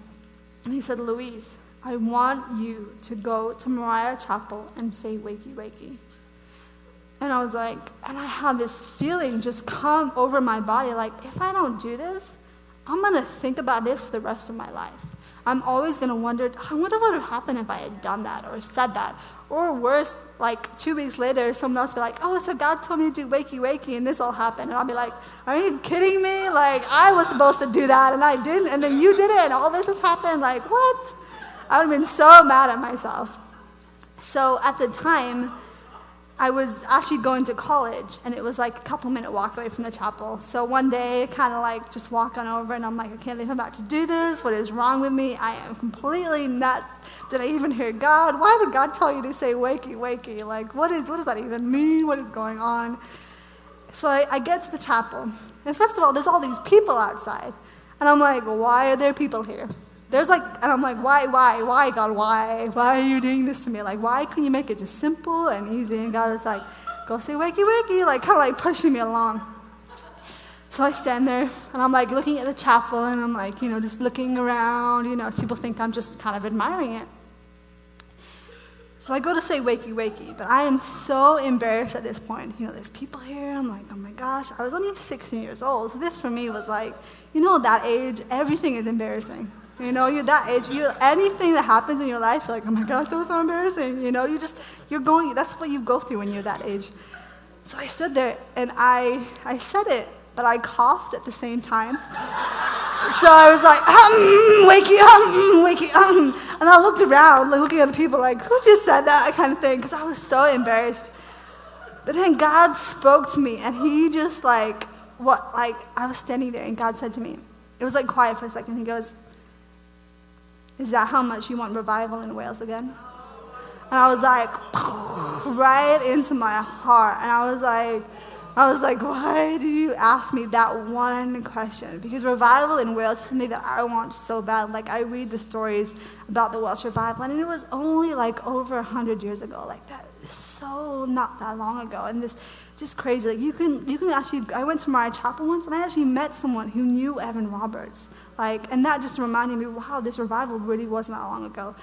And he said, Louise, I want you to go to Moriah Chapel and say, wakey, wakey. And I was like, and I had this feeling just come over my body, like, if I don't do this, I'm going to think about this for the rest of my life. I'm always going to wonder, I wonder what would have happened if I had done that or said that. Or worse, like 2 weeks later, someone else will be like, oh, so God told me to do wakey, wakey, and this all happened. And I'll be like, are you kidding me? Like, I was supposed to do that, and I didn't, and then you did it, and all this has happened. Like, what? I would have been so mad at myself. So at the time, I was actually going to college, and it was like a couple-minute walk away from the chapel. So one day, kind of like just walk on over, and I'm like, I can't believe I'm about to do this. What is wrong with me? I am completely nuts. Did I even hear God? Why would God tell you to say wakey, wakey? Like, what does that even mean? What is going on? So I get to the chapel, and first of all, there's all these people outside. And I'm like, why are there people here? And I'm like, why, God, why? Why are you doing this to me? Like, why couldn't you make it just simple and easy? And God was like, go say wakey, wakey, like kind of like pushing me along. So I stand there, and I'm like looking at the chapel, and I'm like, just looking around, people think I'm just kind of admiring it. So I go to say wakey, wakey, but I am so embarrassed at this point. There's people here. I'm like, oh my gosh, I was only 16 years old. So this for me was like, that age, everything is embarrassing. You're that age. Anything that happens in your life, you're like, oh my gosh, that was so embarrassing. That's what you go through when you're that age. So I stood there, and I said it, but I coughed at the same time. So I was like, wakey, wakey. And I looked around, looking at the people like, who just said that kind of thing, because I was so embarrassed. But then God spoke to me, and he just I was standing there, and God said to me, it was like quiet for a second. He goes, is that how much you want revival in Wales again? And I was like, right into my heart. And I was like, why do you ask me that one question? Because revival in Wales is something that I want so bad. Like, I read the stories about the Welsh revival, and it was only like over 100 years ago. Like, that is so not that long ago. And this just crazy. Like, you can actually, I went to Moriah Chapel once, and I actually met someone who knew Evan Roberts. And that just reminded me, wow, this revival really wasn't that long ago.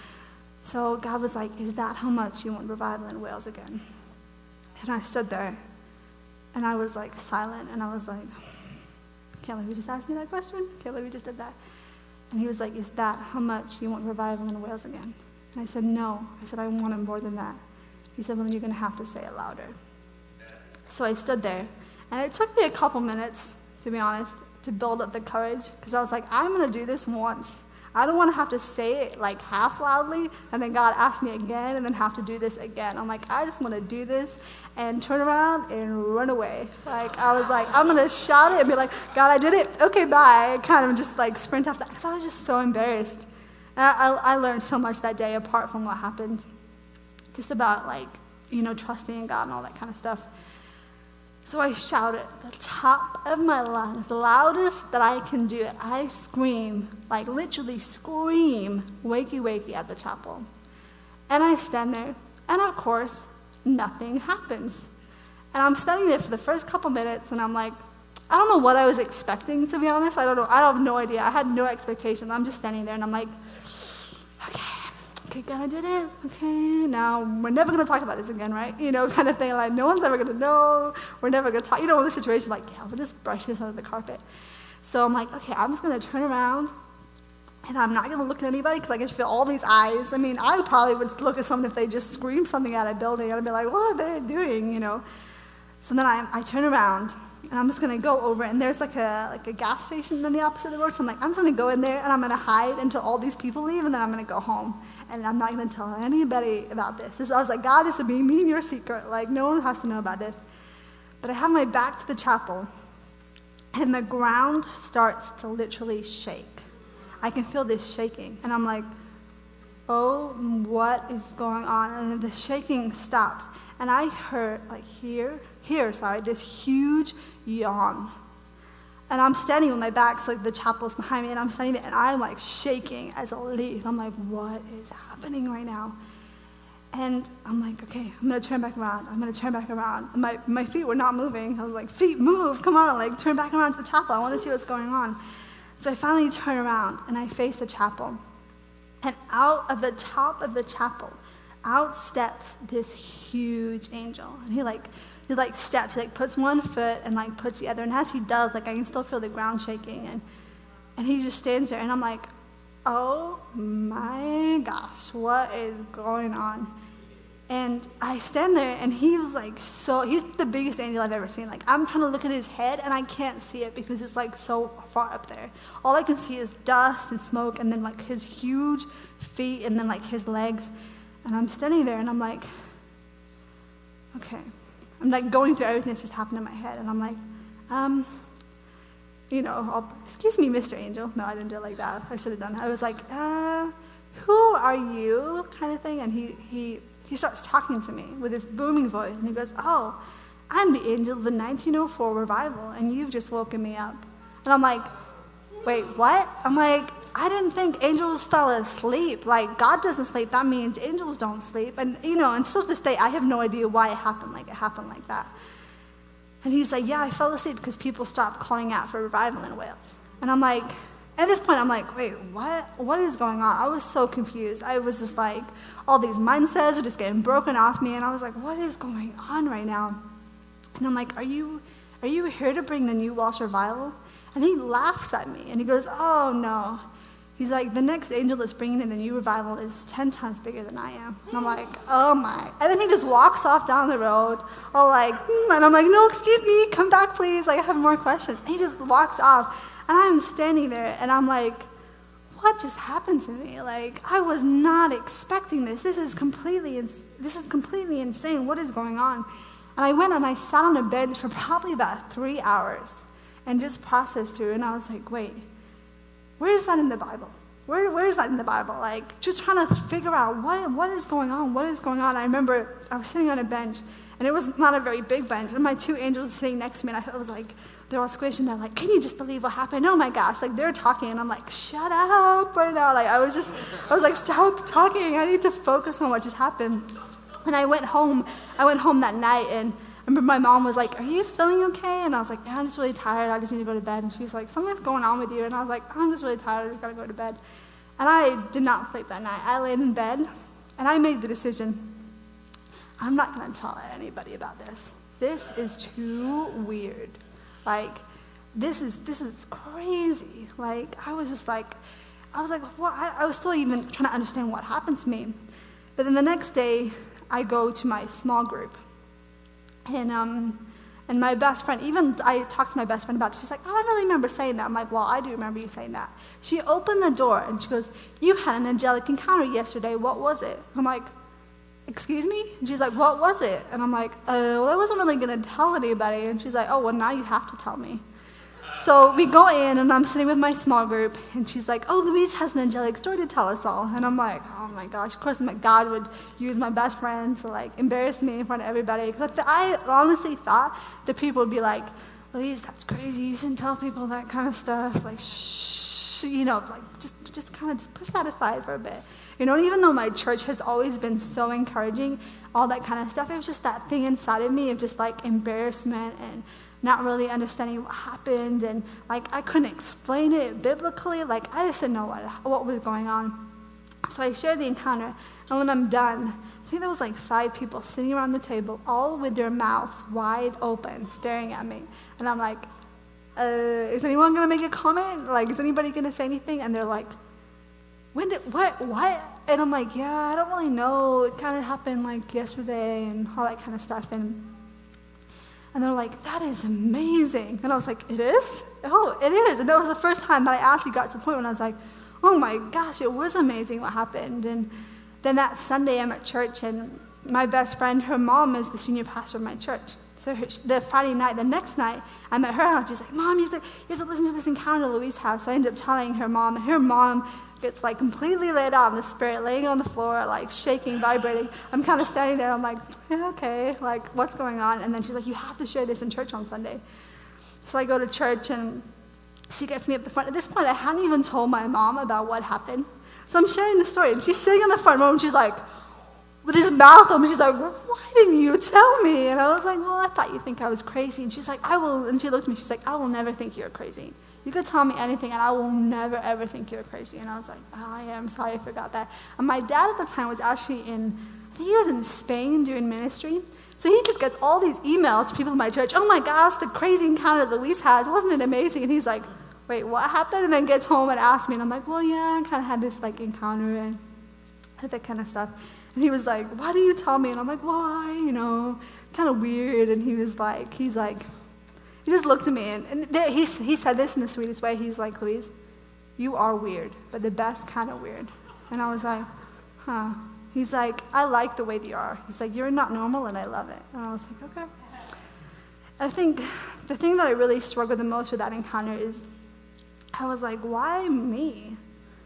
So God was like, is that how much you want revival in Wales again? And I stood there, and I was like silent, and I was like, can't believe you just asked me that question? Can't believe you just did that. And he was like, is that how much you want revival in Wales again? And I said, no. I said, I want it more than that. He said, well, then you're going to have to say it louder. So I stood there, and it took me a couple minutes, to be honest, to build up the courage, because I was like, I'm going to do this once. I don't want to have to say it like half loudly, and then God asked me again, and then have to do this again. I'm like, I just want to do this and turn around and run away. I was like, I'm going to shout it and be like, God, I did it. Okay, bye. Kind of just sprint after that, because I was just so embarrassed. And I learned so much that day apart from what happened, just about trusting in God and all that kind of stuff. So I shouted at the top of my lungs, the loudest that I can do it. I scream, literally scream, wakey, wakey at the chapel. And I stand there, and of course, nothing happens. And I'm standing there for the first couple minutes, and I'm like, I don't know what I was expecting, to be honest. I don't know. I have no idea. I had no expectations. I'm just standing there, and I'm like, okay, God, I did it. Okay, now we're never going to talk about this again, right? Kind of thing. No one's ever going to know. We're never going to talk. All the situation, yeah, we'll just brush this under the carpet. So I'm like, okay, I'm just going to turn around, and I'm not going to look at anybody, because I can feel all these eyes. I probably would look at someone if they just screamed something at a building, and I'd be like, what are they doing, So then I turn around, and I'm just going to go over, and there's a gas station on the opposite of the road. So I'm like, I'm just going to go in there, and I'm going to hide until all these people leave, and then I'm going to go home. And I'm not going to tell anybody about this. I was like, God, this will be me and your secret. No one has to know about this. But I have my back to the chapel, and the ground starts to literally shake. I can feel this shaking. And I'm like, oh, what is going on? And the shaking stops. And I heard, this huge yawn. And I'm standing with my back, so the chapel's behind me, and I'm standing there, and I'm shaking as a leaf. I'm like, what is happening right now? And I'm like, okay, I'm going to turn back around. And my feet were not moving. I was like, feet, move, come on, turn back around to the chapel. I want to see what's going on. So I finally turn around, and I face the chapel. And out of the top of the chapel, out steps this huge angel. And he steps, puts one foot and puts the other. And as he does, I can still feel the ground shaking. And he just stands there. And I'm like, oh my gosh, what is going on? And I stand there, and he was he's the biggest angel I've ever seen. I'm trying to look at his head, and I can't see it because it's so far up there. All I can see is dust and smoke, and then his huge feet, and then his legs. And I'm standing there, and I'm like, okay. I'm going through everything that's just happened in my head, and I'm like, excuse me, Mr. Angel. No, I didn't do it like that. I should have done that. I was like, who are you, kind of thing. And he starts talking to me with this booming voice, and he goes, oh, I'm the angel of the 1904 revival, and you've just woken me up. And I'm like, wait, what? I'm like, I didn't think angels fell asleep. God doesn't sleep. That means angels don't sleep. And, and still to this day, I have no idea why it happened like that. And he's like, yeah, I fell asleep because people stopped calling out for revival in Wales. And I'm like, at this point, I'm like, wait, what? What is going on? I was so confused. I was just all these mindsets are just getting broken off me. And I was like, what is going on right now? And I'm like, are you here to bring the new Welsh revival? And he laughs at me. And he goes, oh, no. He's like, the next angel that's bringing in the new revival is 10 times bigger than I am. And I'm like, oh, my. And then he just walks off down the road, all and I'm like, no, excuse me, come back, please. I have more questions. And he just walks off. And I'm standing there, and I'm like, what just happened to me? I was not expecting this. This is completely insane. What is going on? And I went and I sat on a bench for probably about 3 hours and just processed through. And I was like, wait, where is that in the Bible? Where is that in the Bible? Just trying to figure out what is going on. What is going on? I remember I was sitting on a bench, and it was not a very big bench. And my two angels were sitting next to me, and I was like, they're all squished, and they're like, can you just believe what happened? Oh my gosh, they're talking, and I'm like, shut up right now. I was like, stop talking. I need to focus on what just happened. And I went home that night, and I remember my mom was like, are you feeling okay? And I was like, yeah, I'm just really tired. I just need to go to bed. And she was like, something's going on with you. And I was like, I'm just really tired. I just got to go to bed. And I did not sleep that night. I laid in bed, and I made the decision, I'm not going to tell anybody about this. This is too weird. This is crazy. I was what? I was still even trying to understand what happened to me. But then the next day, I go to my small group. And my best friend, even I talked to my best friend about it. She's like, I don't really remember saying that. I'm like, well, I do remember you saying that. She opened the door, and she goes, you had an angelic encounter yesterday. What was it? I'm like, excuse me? And she's like, what was it? And I'm like, well, I wasn't really going to tell anybody. And she's like, oh, well, now you have to tell me. So we go in, and I'm sitting with my small group, and she's like, oh, Louise has an angelic story to tell us all. And I'm like, oh my gosh, of course God would use my best friend to embarrass me in front of everybody. Because I honestly thought that people would be like, Louise, that's crazy, you shouldn't tell people that kind of stuff. Shh, just kind of push that aside for a bit. And even though my church has always been so encouraging, all that kind of stuff, it was just that thing inside of me of just embarrassment and not really understanding what happened, and I couldn't explain it biblically. I just didn't know what was going on. So I shared the encounter, and when I'm done, I think there was 5 people sitting around the table, all with their mouths wide open, staring at me. And I'm like, is anyone gonna make a comment? Is anybody gonna say anything? And they're like, what? And I'm like, yeah, I don't really know. It kind of happened yesterday and all that kind of stuff. And they're like, that is amazing. And I was like, it is? Oh, it is. And that was the first time that I actually got to the point when I was like, oh my gosh, it was amazing what happened. And then that Sunday I'm at church, and my best friend, her mom is the senior pastor of my church. So the Friday night, the next night, I'm at her house. She's like, Mom, you have to listen to this encounter Louise has. So I ended up telling her mom, and her mom gets completely laid out in the spirit, laying on the floor, shaking, vibrating. I'm kind of standing there. I'm like, yeah, okay, what's going on? And then she's like, you have to share this in church on Sunday. So I go to church, and she gets me up the front. At this point, I hadn't even told my mom about what happened. So I'm sharing the story, and she's sitting in the front row, and she's like, with his mouth open. She's like, why didn't you tell me? And I was like, well, I thought you'd think I was crazy. And she's like, I will. And she looked at me. She's like, I will never think you're crazy. You could tell me anything, and I will never, ever think you're crazy. And I was like, oh, yeah, I'm sorry, I forgot that. And my dad at the time was actually I think he was in Spain doing ministry. So he just gets all these emails to people in my church. Oh, my gosh, the crazy encounter that Louise has. Wasn't it amazing? And he's like, wait, what happened? And then gets home and asks me. And I'm like, well, yeah, I kind of had this, encounter and that kind of stuff. And he was like, why didn't you tell me? And I'm like, why? Kind of weird. And he just looked at me, and he said this in the sweetest way. He's like, Louise, you are weird, but the best kind of weird. And I was like, huh. He's like, I like the way that you are. He's like, you're not normal, and I love it. And I was like, okay. I think the thing that I really struggled the most with that encounter is I was like, why me?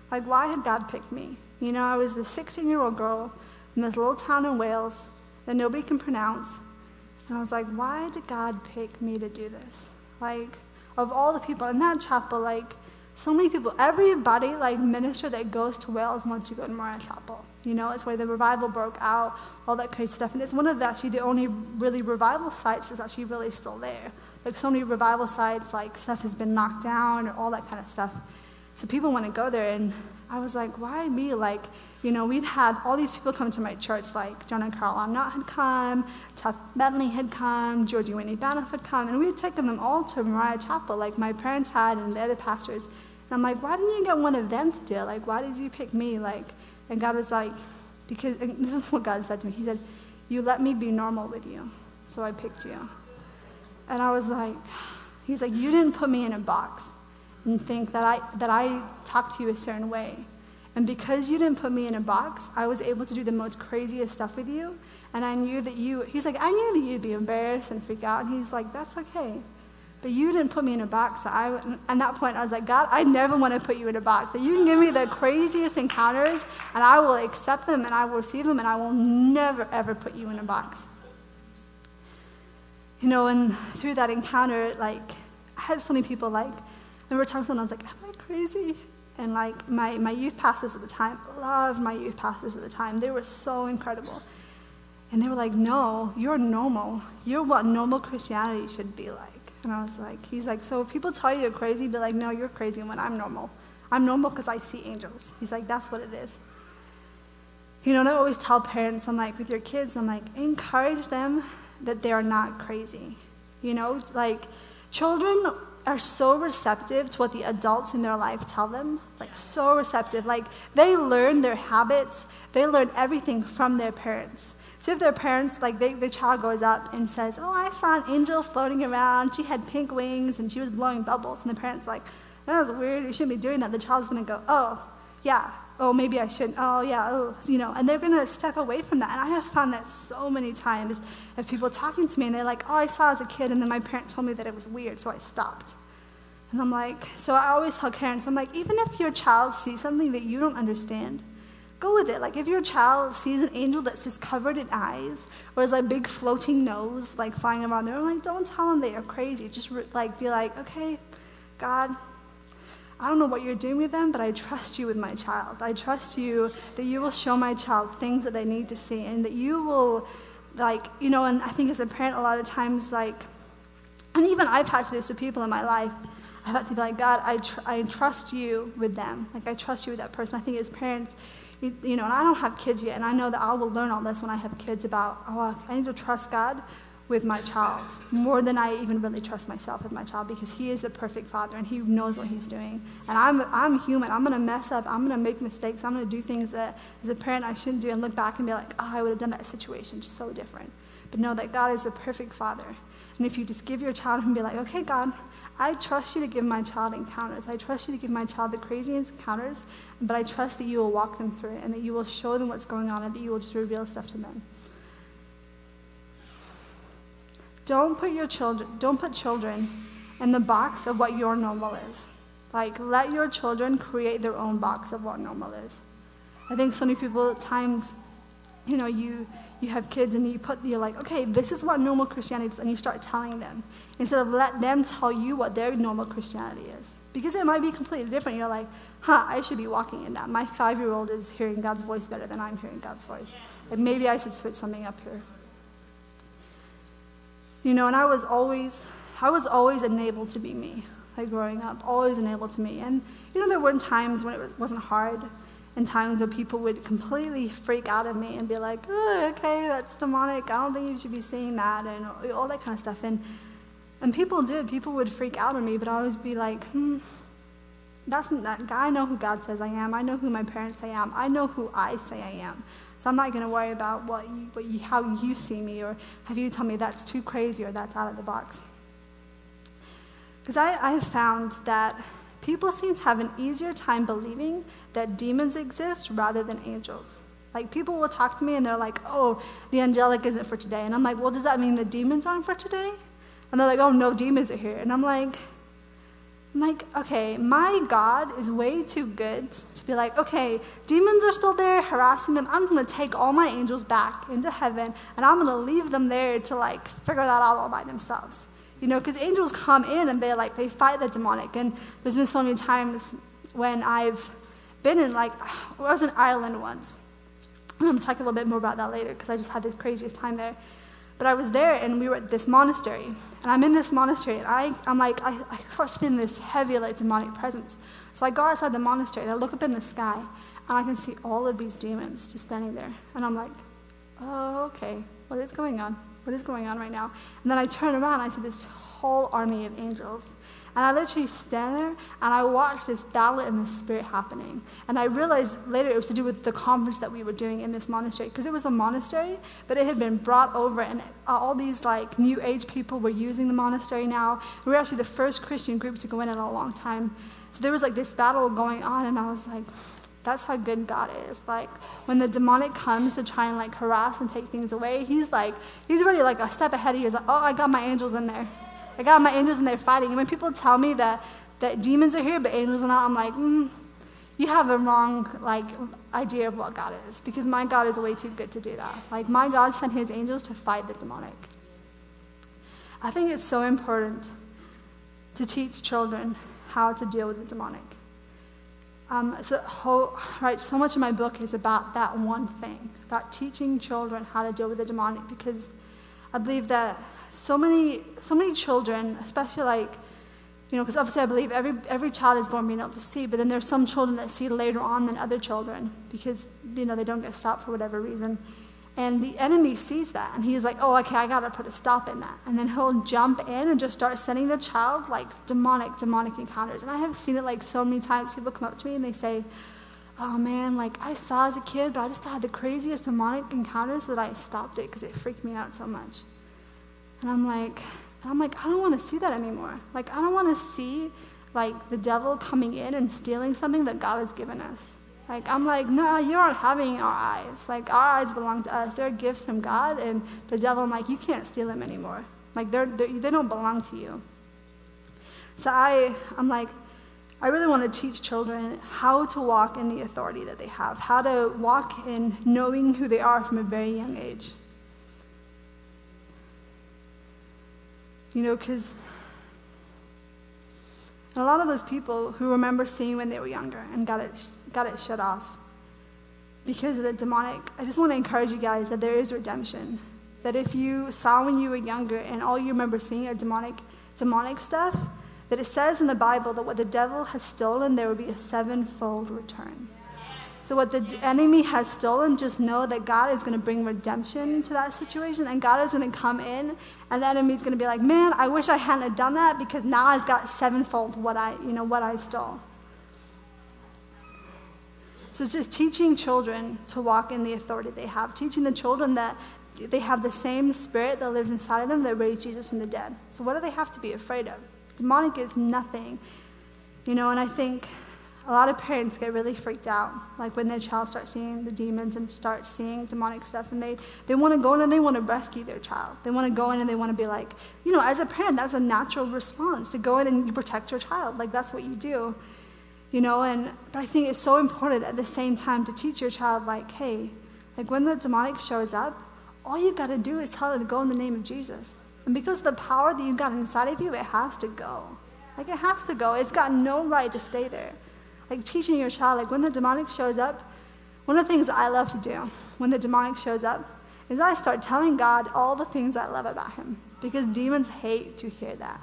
Why had God picked me? I was this 16-year-old girl in this little town in Wales that nobody can pronounce. And I was like, why did God pick me to do this? Of all the people in that chapel, so many people, everybody, minister that goes to Wales wants to go to Moriah Chapel. It's where the revival broke out, all that crazy stuff. And it's one of the only really revival sites that's actually really still there. So many revival sites, stuff has been knocked down, or all that kind of stuff. So people want to go there, and I was like, why me? We'd had all these people come to my church, John and Carl Amnott had come, Chuck Bentley had come, Georgie Whitney Banoff had come, and we had taken them all to Moriah Chapel, my parents had and the other pastors. And I'm like, why didn't you get one of them to do it? Why did you pick me? And God was like, because, and this is what God said to me. He said, you let me be normal with you, so I picked you. And I was like, he's like, you didn't put me in a box and think that I talked to you a certain way. And because you didn't put me in a box, I was able to do the most craziest stuff with you. And I knew that he's like, I knew that you'd be embarrassed and freak out. And he's like, that's okay. But you didn't put me in a box. So at that point, I was like, God, I never want to put you in a box. So you can give me the craziest encounters, and I will accept them, and I will receive them, and I will never, ever put you in a box. And through that encounter, I had so many people, I remember talking to someone, I was like, am I crazy? And my youth pastors at the time, loved my youth pastors at the time. They were so incredible. And they were like, no, you're normal. You're what normal Christianity should be like. And I was like, he's like, so if people tell you you're crazy, be like, no, you're crazy when I'm normal. I'm normal because I see angels. He's like, that's what it is. And I always tell parents, I'm like, with your kids, I'm like, encourage them that they are not crazy. Children are so receptive to what the adults in their life tell them, so receptive. They learn their habits, they learn everything from their parents. So if their parents, the child goes up and says, oh, I saw an angel floating around, she had pink wings, and she was blowing bubbles, and the parent's like, that was weird, you shouldn't be doing that. The child's going to go, oh, yeah, oh, maybe I shouldn't, oh, yeah, oh, and they're going to step away from that. And I have found that so many times of people talking to me, and they're like, oh, I saw as a kid, and then my parent told me that it was weird, so I stopped. And I'm like, so I always tell parents, I'm like, even if your child sees something that you don't understand, go with it. If your child sees an angel that's just covered in eyes, or has a big floating nose, flying around there, I'm like, don't tell them they are crazy. Just be like, okay, God, I don't know what you're doing with them, but I trust you with my child. I trust you that you will show my child things that they need to see, and that you will, and I think as a parent, a lot of times, and even I've had to do this with people in my life, I've had to be like, God, I trust you with them. I trust you with that person. I think as parents, and I don't have kids yet, and I know that I will learn all this when I have kids about, I need to trust God with my child more than I even really trust myself with my child, because he is the perfect father, and he knows what he's doing. And I'm human. I'm going to mess up. I'm going to make mistakes. I'm going to do things that, as a parent, I shouldn't do, and look back and be like, I would have done that situation just so different. But know that God is a perfect father. And if you just give your child and be like, okay, God, I trust you to give my child encounters. I trust you to give my child the craziest encounters, but I trust that you will walk them through it, and that you will show them what's going on, and that you will just reveal stuff to them. Don't put children in the box of what your normal is. Let your children create their own box of what normal is. I think so many people at times, you have kids and you're like, okay, this is what normal Christianity is, and you start telling them, instead of let them tell you what their normal Christianity is. Because it might be completely different. You're like, I should be walking in that. My 5-year-old is hearing God's voice better than I'm hearing God's voice. Like maybe I should switch something up here. And I was always enabled to be me, like growing up, always enabled to me. And there were times when it wasn't hard, and times when people would completely freak out at me and be like, oh, okay, that's demonic. I don't think you should be saying that, and all that kind of stuff. And people did. People would freak out on me, but I always be like, that's not that guy. I know who God says I am. I know who my parents say I am. I know who I say I am. So I'm not going to worry about how you see me, or have you tell me that's too crazy or that's out of the box. Because I have found that people seem to have an easier time believing that demons exist rather than angels. Like, people will talk to me and they're like, oh, the angelic isn't for today. And I'm like, well, does that mean the demons aren't for today? And they're like, oh, no, demons are here. And I'm like, okay, my God is way too good to be like, okay, demons are still there harassing them. I'm going to take all my angels back into heaven, and I'm going to leave them there to, like, figure that out all by themselves. Because angels come in and they fight the demonic. And there's been so many times when I've been in, I was in Ireland once. I'm going to talk a little bit more about that later because I just had the craziest time there. But I was there, and we were at this monastery. And I'm in this monastery, and I start feeling this heavy, demonic presence. So I go outside the monastery, and I look up in the sky, and I can see all of these demons just standing there. And I'm like, oh, okay, what is going on? What is going on right now? And then I turn around, and I see this whole army of angels. And I literally stand there, and I watch this battle in the spirit happening. And I realized later it was to do with the conference that we were doing in this monastery, because it was a monastery, but it had been brought over, and all these New Age people were using the monastery now. We were actually the first Christian group to go in a long time. So there was this battle going on, and I was like, that's how good God is. When the demonic comes to try and harass and take things away, he's already a step ahead. He's like, oh, I got my angels in there. I got my angels in there fighting. And when people tell me that demons are here but angels are not, I'm like, you have a wrong idea of what God is, because my God is way too good to do that. My God sent his angels to fight the demonic. I think it's so important to teach children how to deal with the demonic. So much of my book is about that one thing, about teaching children how to deal with the demonic, because I believe that so many children, especially because obviously I believe every child is born being able to see, but then there's some children that see later on than other children because they don't get stopped for whatever reason. And the enemy sees that, and he's like, oh, okay, I got to put a stop in that. And then he'll jump in and just start sending the child demonic encounters. And I have seen it so many times. People come up to me and they say, oh man, I saw as a kid, but I just had the craziest demonic encounters that I stopped it because it freaked me out so much. And I'm like, I don't want to see that anymore. I don't want to see the devil coming in and stealing something that God has given us. I'm like, no, you aren't having our eyes. Our eyes belong to us. They're gifts from God, and the devil, I'm like, you can't steal them anymore. They don't belong to you. So I'm like, I really want to teach children how to walk in the authority that they have, how to walk in knowing who they are from a very young age. Because a lot of those people who remember seeing when they were younger and got it shut off because of the demonic, I just want to encourage you guys that there is redemption. That if you saw when you were younger and all you remember seeing are demonic stuff, that it says in the Bible that what the devil has stolen, there will be a 7-fold return. So what the enemy has stolen, just know that God is going to bring redemption to that situation, and God is going to come in, and the enemy is going to be like, man, I wish I hadn't done that, because now I've got 7-fold what I stole. So it's just teaching children to walk in the authority they have, teaching the children that they have the same spirit that lives inside of them that raised Jesus from the dead. So what do they have to be afraid of? Demonic is nothing, and I think a lot of parents get really freaked out, when their child starts seeing the demons and start seeing demonic stuff, and they want to go in and they want to rescue their child. They want to go in and they want to be like, as a parent, that's a natural response, to go in and you protect your child. That's what you do, but I think it's so important at the same time to teach your child, hey, when the demonic shows up, all you got to do is tell it to go in the name of Jesus. And because of the power that you got inside of you, it has to go. It has to go. It's got no right to stay there. Teaching your child, when the demonic shows up, One of the things I love to do when the demonic shows up is I start telling God all the things I love about him, because demons hate to hear that.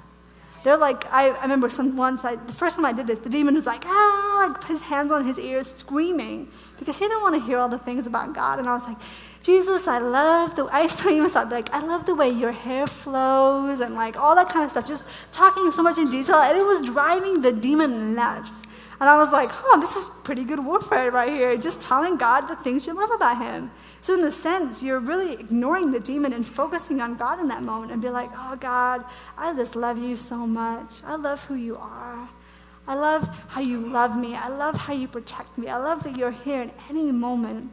They're like, I remember the first time I did this, the demon was like, like his hands on his ears screaming, because he didn't want to hear all the things about God. And I was like, Jesus, I love I used to even start like, I love the way your hair flows, and like all that kind of stuff, just talking so much in detail, and it was driving the demon nuts. And I was like, this is pretty good warfare right here, just telling God the things you love about him. So in a sense, you're really ignoring the demon and focusing on God in that moment and be like, oh God, I just love you so much. I love who you are. I love how you love me. I love how you protect me. I love that you're here in any moment.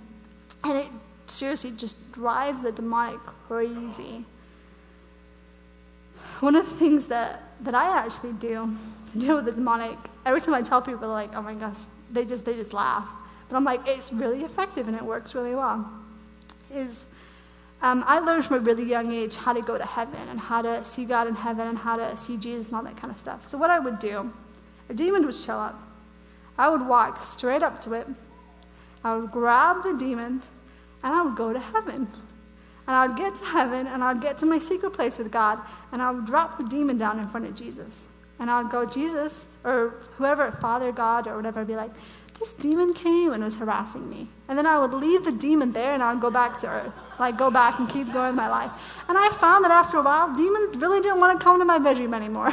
And it seriously just drives the demonic crazy. One of the things that I actually do to deal with the demonic, every time I tell people, like, oh my gosh, they just laugh. But I'm like, it's really effective and it works really well. I learned from a really young age how to go to heaven and how to see God in heaven and how to see Jesus and all that kind of stuff. So what I would do, a demon would show up. I would walk straight up to it. I would grab the demon and I would go to heaven. And I would get to heaven and I would get to my secret place with God and I would drop the demon down in front of Jesus. And I would go, Jesus, or whoever, Father, God, or whatever, I'd be like, this demon came and was harassing me. And then I would leave the demon there and I would go back to earth. Like, go back and keep going with my life. And I found that after a while, demons really didn't want to come to my bedroom anymore.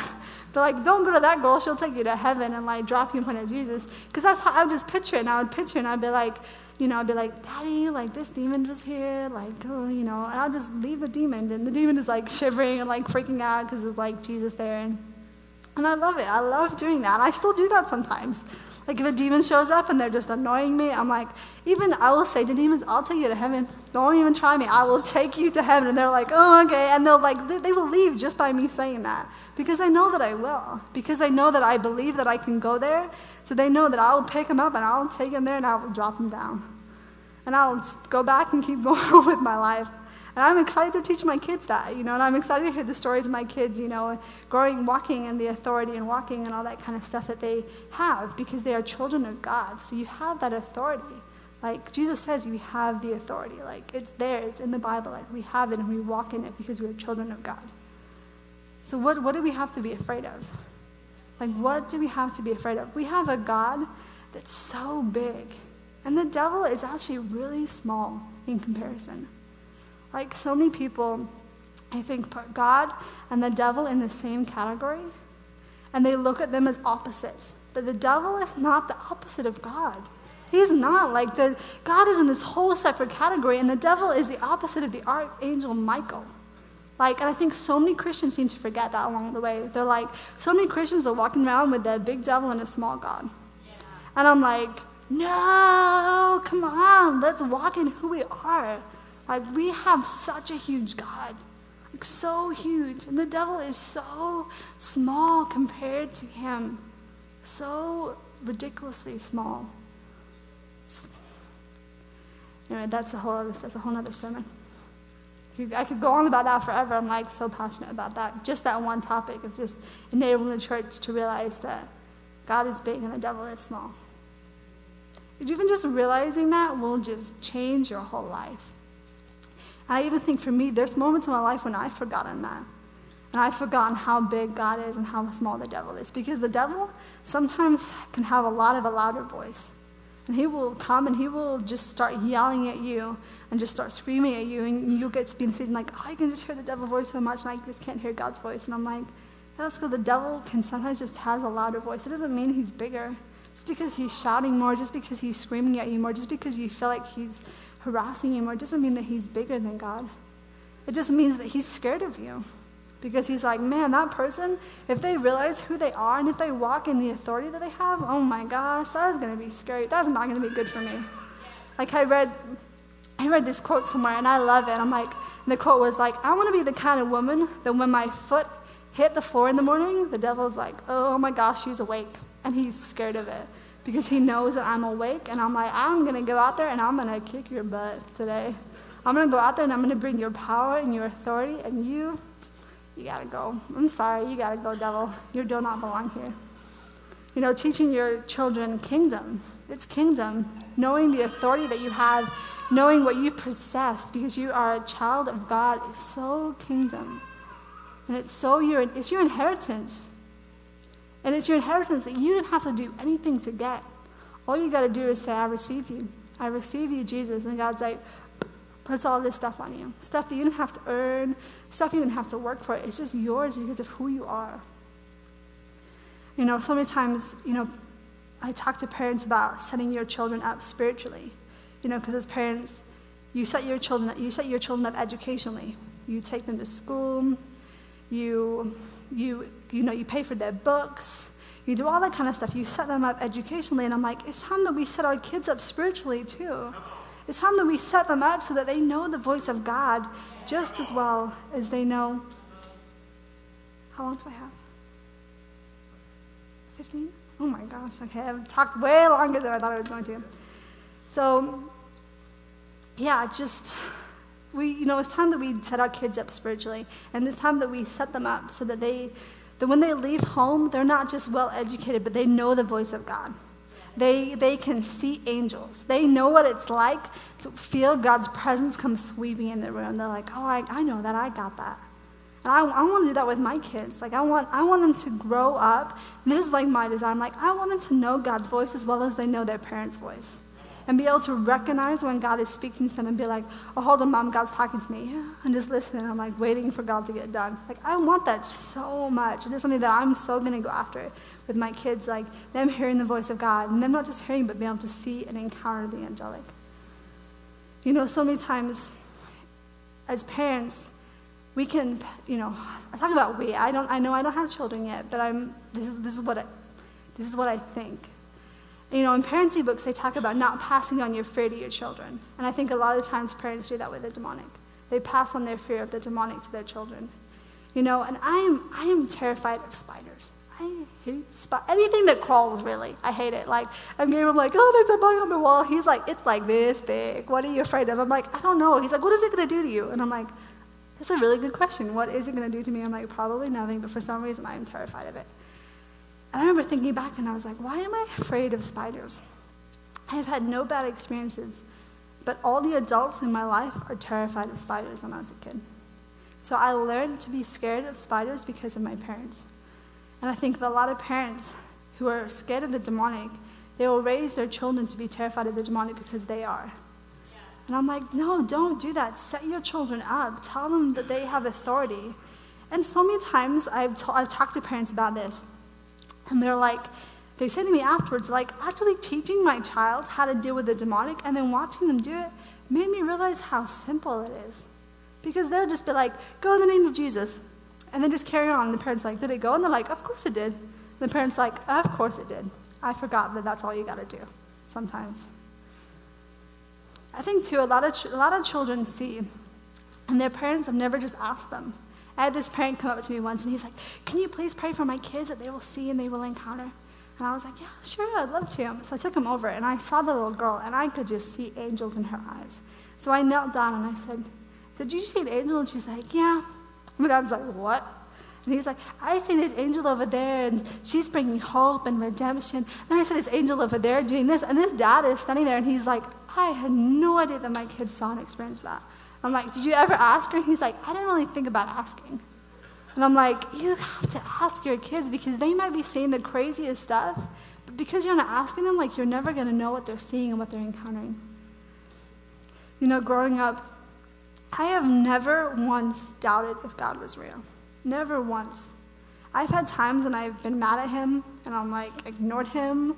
They're like, don't go to that girl, she'll take you to heaven and like drop you in front of Jesus. Because that's how I would just picture it. And I would picture it and I'd be like, I'd be like, Daddy, like this demon was here, like, and I'd just leave the demon. And the demon is like shivering and like freaking out because there's like Jesus there. And I love it. I love doing that. And I still do that sometimes. Like if a demon shows up and they're just annoying me, I'm like, I will say to demons, I'll take you to heaven. Don't even try me. I will take you to heaven. And they're like, oh, okay. And they will leave just by me saying that. Because I know that I will. Because I know that I believe that I can go there. So they know that I will pick them up and I'll take them there and I will drop them down. And I'll go back and keep going on with my life. And I'm excited to teach my kids that, and I'm excited to hear the stories of my kids, growing, walking in the authority and walking and all that kind of stuff that they have because they are children of God. So you have that authority. Like Jesus says, you have the authority. Like it's there, it's in the Bible. Like we have it and we walk in it because we are children of God. So what do we have to be afraid of? Like what do we have to be afraid of? We have a God that's so big. And the devil is actually really small in comparison. Like so many people, I think, put God and the devil in the same category, and they look at them as opposites. But the devil is not the opposite of God. He's not. God is in this whole separate category, and the devil is the opposite of the archangel Michael. And I think so many Christians seem to forget that along the way. They're like, so many Christians are walking around with a big devil and a small God. Yeah. And I'm like, no, come on, let's walk in who we are. We have such a huge God, so huge. And the devil is so small compared to him, so ridiculously small. Anyway, that's a whole other sermon. I could go on about that forever. I'm so passionate about that. Just that one topic of just enabling the church to realize that God is big and the devil is small. Even just realizing that will just change your whole life. I even think for me, there's moments in my life when I've forgotten that. And I've forgotten how big God is and how small the devil is. Because the devil sometimes can have a louder voice. And he will come and he will just start yelling at you and just start screaming at you. And you'll get to be in season I can just hear the devil's voice so much and I just can't hear God's voice. And I'm like, yeah, that's because the devil can sometimes just has a louder voice. It doesn't mean he's bigger. Just because he's shouting more, just because he's screaming at you more, just because you feel like he's harassing you more, doesn't mean that he's bigger than God. It just means that he's scared of you. Because he's like, man, that person, if they realize who they are and if they walk in the authority that they have, oh my gosh, that is going to be scary. That's not going to be good for me. I read this quote somewhere and I love it. The quote was I want to be the kind of woman that when my foot hit the floor in the morning, the devil's like, oh my gosh, she's awake. And he's scared of it. Because he knows that I'm awake, and I'm going to go out there, and I'm going to kick your butt today. I'm going to go out there, and I'm going to bring your power and your authority, and you got to go. I'm sorry, you got to go, devil. You do not belong here. Teaching your children kingdom It's kingdom. Knowing the authority that you have, knowing what you possess because you are a child of God is so kingdom. And it's your inheritance. And it's your inheritance that you didn't have to do anything to get. All you got to do is say, I receive you. I receive you, Jesus. And God's like, puts all this stuff on you. Stuff that you didn't have to earn, stuff you didn't have to work for. It's just yours because of who you are. So many times, I talk to parents about setting your children up spiritually. Because as parents, you set your children up educationally. You take them to school. You pay for their books. You do all that kind of stuff. You set them up educationally. And I'm like, it's time that we set our kids up spiritually too. It's time that we set them up so that they know the voice of God just as well as they know. How long do I have? 15? Oh my gosh, okay. I've talked way longer than I thought I was going to. So, yeah, it's time that we set our kids up spiritually. And it's time that we set them up so that when they leave home, they're not just well educated, but they know the voice of God. They can see angels. They know what it's like to feel God's presence come sweeping in the room. They're like, oh, I know that. I got that. And I want to do that with my kids. Like I want them to grow up. And this is like my desire. I'm like, I want them to know God's voice as well as they know their parents' voice. And be able to recognize when God is speaking to them and be like, oh, hold on, Mom, God's talking to me. Yeah. And just listen. I'm like waiting for God to get done. Like I want that so much. And it's something that I'm so going to go after with my kids. Like them hearing the voice of God. And them not just hearing, but being able to see and encounter the angelic. So many times as parents, we can, I talk about we. I know I don't have children yet, but this is what I think. In parenting books, they talk about not passing on your fear to your children. And I think a lot of times parents do that with the demonic. They pass on their fear of the demonic to their children. And I am terrified of spiders. I hate anything that crawls, really. I hate it. Like, I'm like, oh, there's a bug on the wall. He's like, it's like this big. What are you afraid of? I'm like, I don't know. He's like, what is it going to do to you? And I'm like, that's a really good question. What is it going to do to me? I'm like, probably nothing, but for some reason, I'm terrified of it. And I remember thinking back, and I was like, why am I afraid of spiders? I have had no bad experiences, but all the adults in my life are terrified of spiders when I was a kid. So I learned to be scared of spiders because of my parents. And I think that a lot of parents who are scared of the demonic, they will raise their children to be terrified of the demonic because they are. And I'm like, no, don't do that. Set your children up. Tell them that they have authority. And so many times I've talked to parents about this. And they're like, they say to me afterwards, like, actually teaching my child how to deal with the demonic and then watching them do it made me realize how simple it is. Because they'll just be like, go in the name of Jesus. And then just carry on. And the parent's like, did it go? And they're like, of course it did. And the parent's like, of course it did. I forgot that that's all you got to do sometimes. I think, too, a lot of children see, and their parents have never just asked them. I had this parent come up to me once, and he's like, can you please pray for my kids that they will see and they will encounter? And I was like, yeah, sure, I'd love to. So I took him over, and I saw the little girl, and I could just see angels in her eyes. So I knelt down, and I said, did you see an angel? And she's like, yeah. My dad's like, what? And he's like, I see this angel over there, and she's bringing hope and redemption. And I see this angel over there doing this, and this dad is standing there, and he's like, I had no idea that my kids saw and experienced that. I'm like, did you ever ask her? And he's like, I didn't really think about asking. And I'm like, you have to ask your kids because they might be seeing the craziest stuff, but because you're not asking them, like, you're never going to know what they're seeing and what they're encountering. Growing up, I have never once doubted if God was real. Never once. I've had times when I've been mad at him and I'm like, ignored him,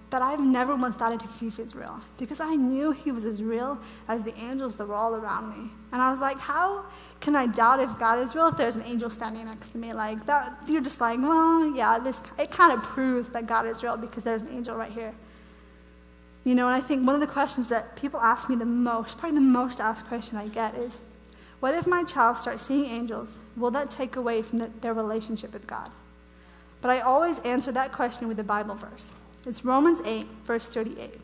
but I've never once doubted if he was real because I knew he was as real as the angels that were all around me. And I was like, how can I doubt if God is real if there's an angel standing next to me? Like that, you're just like, well, yeah, it kind of proves that God is real because there's an angel right here. And I think one of the questions that people ask me the most, probably the most asked question I get is, what if my child starts seeing angels? Will that take away from their relationship with God? But I always answer that question with a Bible verse. It's Romans 8, verse 38.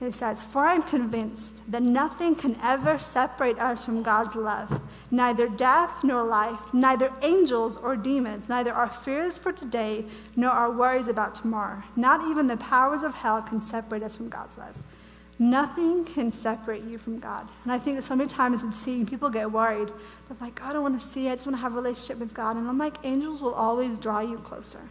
It says, "For I am convinced that nothing can ever separate us from God's love. Neither death nor life, neither angels or demons, neither our fears for today nor our worries about tomorrow. Not even the powers of hell can separate us from God's love." Nothing can separate you from God. And I think that so many times with seeing, people get worried. They're like, "I don't want to see, I just want to have a relationship with God." And I'm like, angels will always draw you closer.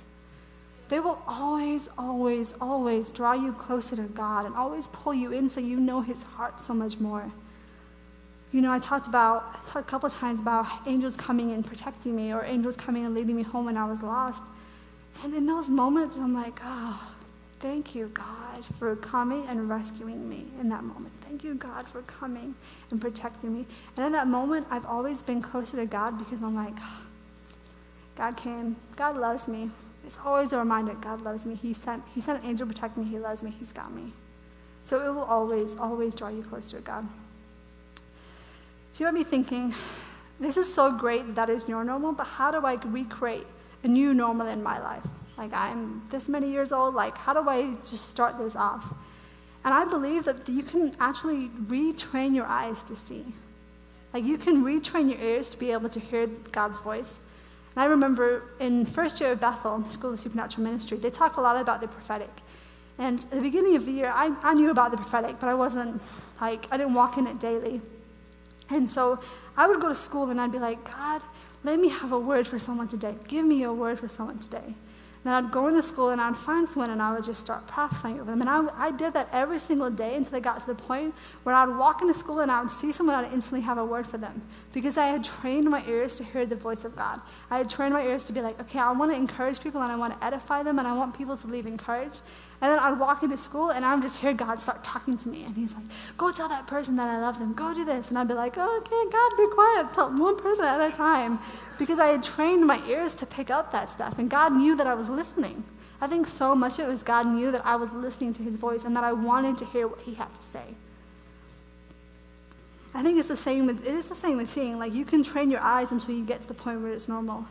They will always, always, always draw you closer to God and always pull you in so you know his heart so much more. You know, I talked a couple of times about angels coming and protecting me, or angels coming and leading me home when I was lost. And in those moments, I'm like, oh, thank you, God, for coming and rescuing me in that moment. Thank you, God, for coming and protecting me. And in that moment, I've always been closer to God because I'm like, oh, God came. God loves me. It's always a reminder, God loves me. He sent an angel to protect me. He loves me. He's got me. So it will always, always draw you closer to God. So you might be thinking, this is so great that is your normal, but how do I recreate a new normal in my life? Like, I'm this many years old. Like, how do I just start this off? And I believe that you can actually retrain your eyes to see. Like, you can retrain your ears to be able to hear God's voice. And I remember in first year of Bethel, School of Supernatural Ministry, they talk a lot about the prophetic. And at the beginning of the year, I knew about the prophetic, but I didn't walk in it daily. And so I would go to school and I'd be like, God, let me have a word for someone today. Give me a word for someone today. Then I'd go into school and I'd find someone and I would just start prophesying over them. And I did that every single day until I got to the point where I would walk into school and I would see someone and I'd instantly have a word for them. Because I had trained my ears to hear the voice of God. I had trained my ears to be like, okay, I want to encourage people and I want to edify them and I want people to leave encouraged. And then I'd walk into school and I would just hear God start talking to me. And he's like, go tell that person that I love them. Go do this. And I'd be like, oh, okay, God, be quiet. Tell one person at a time. Because I had trained my ears to pick up that stuff. And God knew that I was listening. I think so much of it was God knew that I was listening to his voice and that I wanted to hear what he had to say. I think it is the same with seeing. Like, you can train your eyes until you get to the point where it's normal.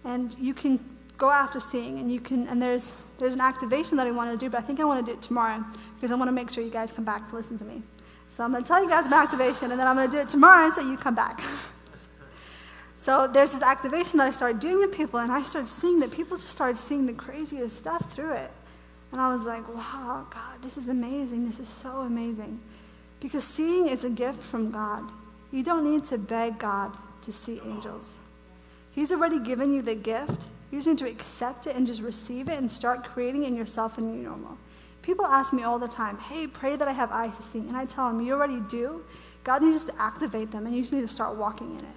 And you can go after seeing, and there's an activation that I want to do, but I think I want to do it tomorrow because I want to make sure you guys come back to listen to me. So I'm going to tell you guys about activation, and then I'm going to do it tomorrow so you come back. So there's this activation that I started doing with people, and I started seeing that people just started seeing the craziest stuff through it. And I was like, wow, God, this is amazing. This is so amazing. Because seeing is a gift from God. You don't need to beg God to see angels. He's already given you the gift. You just need to accept it and just receive it and start creating in yourself a new normal. People ask me all the time, hey, pray that I have eyes to see. And I tell them, you already do. God needs to activate them, and you just need to start walking in it.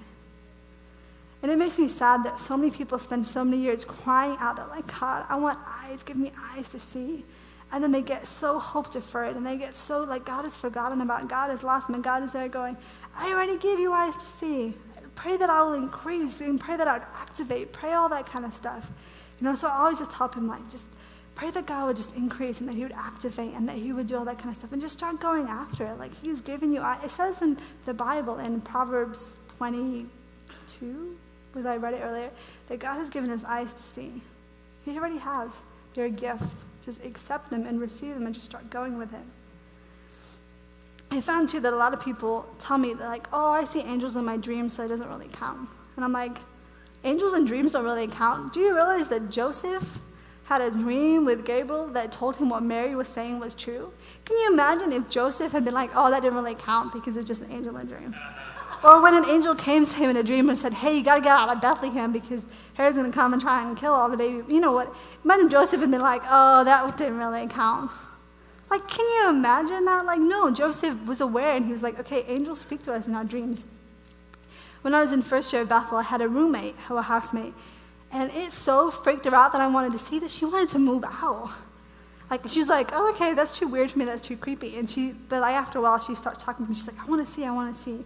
And it makes me sad that so many people spend so many years crying out that, like, God, I want eyes, give me eyes to see. And then they get so hope deferred, and they get so, like, God is forgotten about, God is lost, and God is there going, I already gave you eyes to see. Pray that I will increase, and pray that I would activate, pray all that kind of stuff. You know, so I always just help him, like, just pray that God would just increase, and that he would activate, and that he would do all that kind of stuff, and just start going after it. Like, he's given you eyes. It says in the Bible, in Proverbs 22, as I read it earlier, that God has given us eyes to see. He already has. They're a gift. Just accept them and receive them and just start going with it. I found, too, that a lot of people tell me, they're like, oh, I see angels in my dreams, so it doesn't really count. And I'm like, angels in dreams don't really count. Do you realize that Joseph had a dream with Gabriel that told him what Mary was saying was true? Can you imagine if Joseph had been like, oh, that didn't really count because it was just an angel in a dream? Or when an angel came to him in a dream and said, hey, you got to get out of Bethlehem because Herod's going to come and try and kill all the baby. You know what? Imagine Joseph had been like, oh, that didn't really count. Like, can you imagine that? Like, no, Joseph was aware, and he was like, okay, angels speak to us in our dreams. When I was in first year of Bethel, I had a roommate, a housemate, and it so freaked her out that I wanted to see that she wanted to move out. Like, she was like, oh, okay, that's too weird for me, that's too creepy. But like, after a while, she starts talking to me. She's like, I want to see.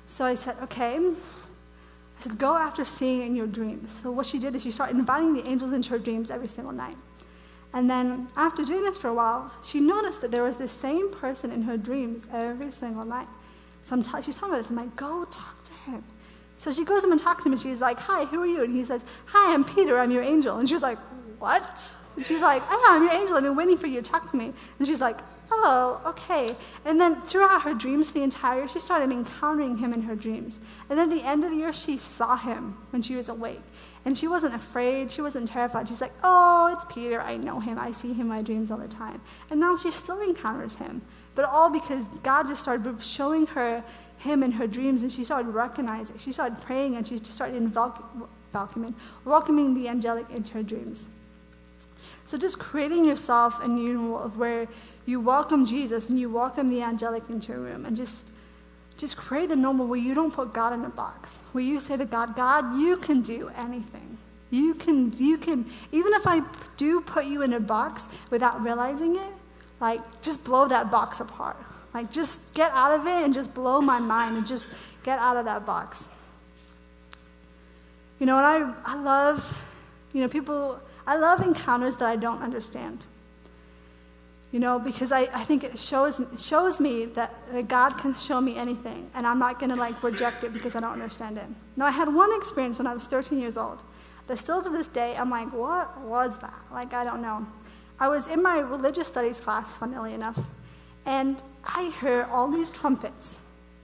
So I said, okay. I said, go after seeing in your dreams. So what she did is she started inviting the angels into her dreams every single night. And then after doing this for a while, she noticed that there was this same person in her dreams every single night. So she's telling me this. I'm like, go talk to him. So she goes up and talks to him, and she's like, hi, who are you? And he says, hi, I'm Peter, I'm your angel. And she's like, what? And she's like, I'm your angel, I've been waiting for you to talk to me. And she's like, oh, okay. And then throughout her dreams the entire year, she started encountering him in her dreams. And then at the end of the year, she saw him when she was awake. And she wasn't afraid. She wasn't terrified. She's like, oh, it's Peter. I know him. I see him in my dreams all the time. And now she still encounters him. But all because God just started showing her him in her dreams, and she started recognizing. She started praying, and she just started welcoming the angelic into her dreams. So just creating yourself a new world where you welcome Jesus and you welcome the angelic into your room, and just create the normal where you don't put God in a box. Where you say to God, God, you can do anything. You can, even if I do put you in a box without realizing it, like, just blow that box apart. Like, just get out of it and just blow my mind and just get out of that box. And I love, I love encounters that I don't understand. Because I think it shows me that God can show me anything, and I'm not going to reject it because I don't understand it. Now, I had one experience when I was 13 years old that still to this day, I'm like, what was that? I don't know. I was in my religious studies class, funnily enough, and I heard all these trumpets.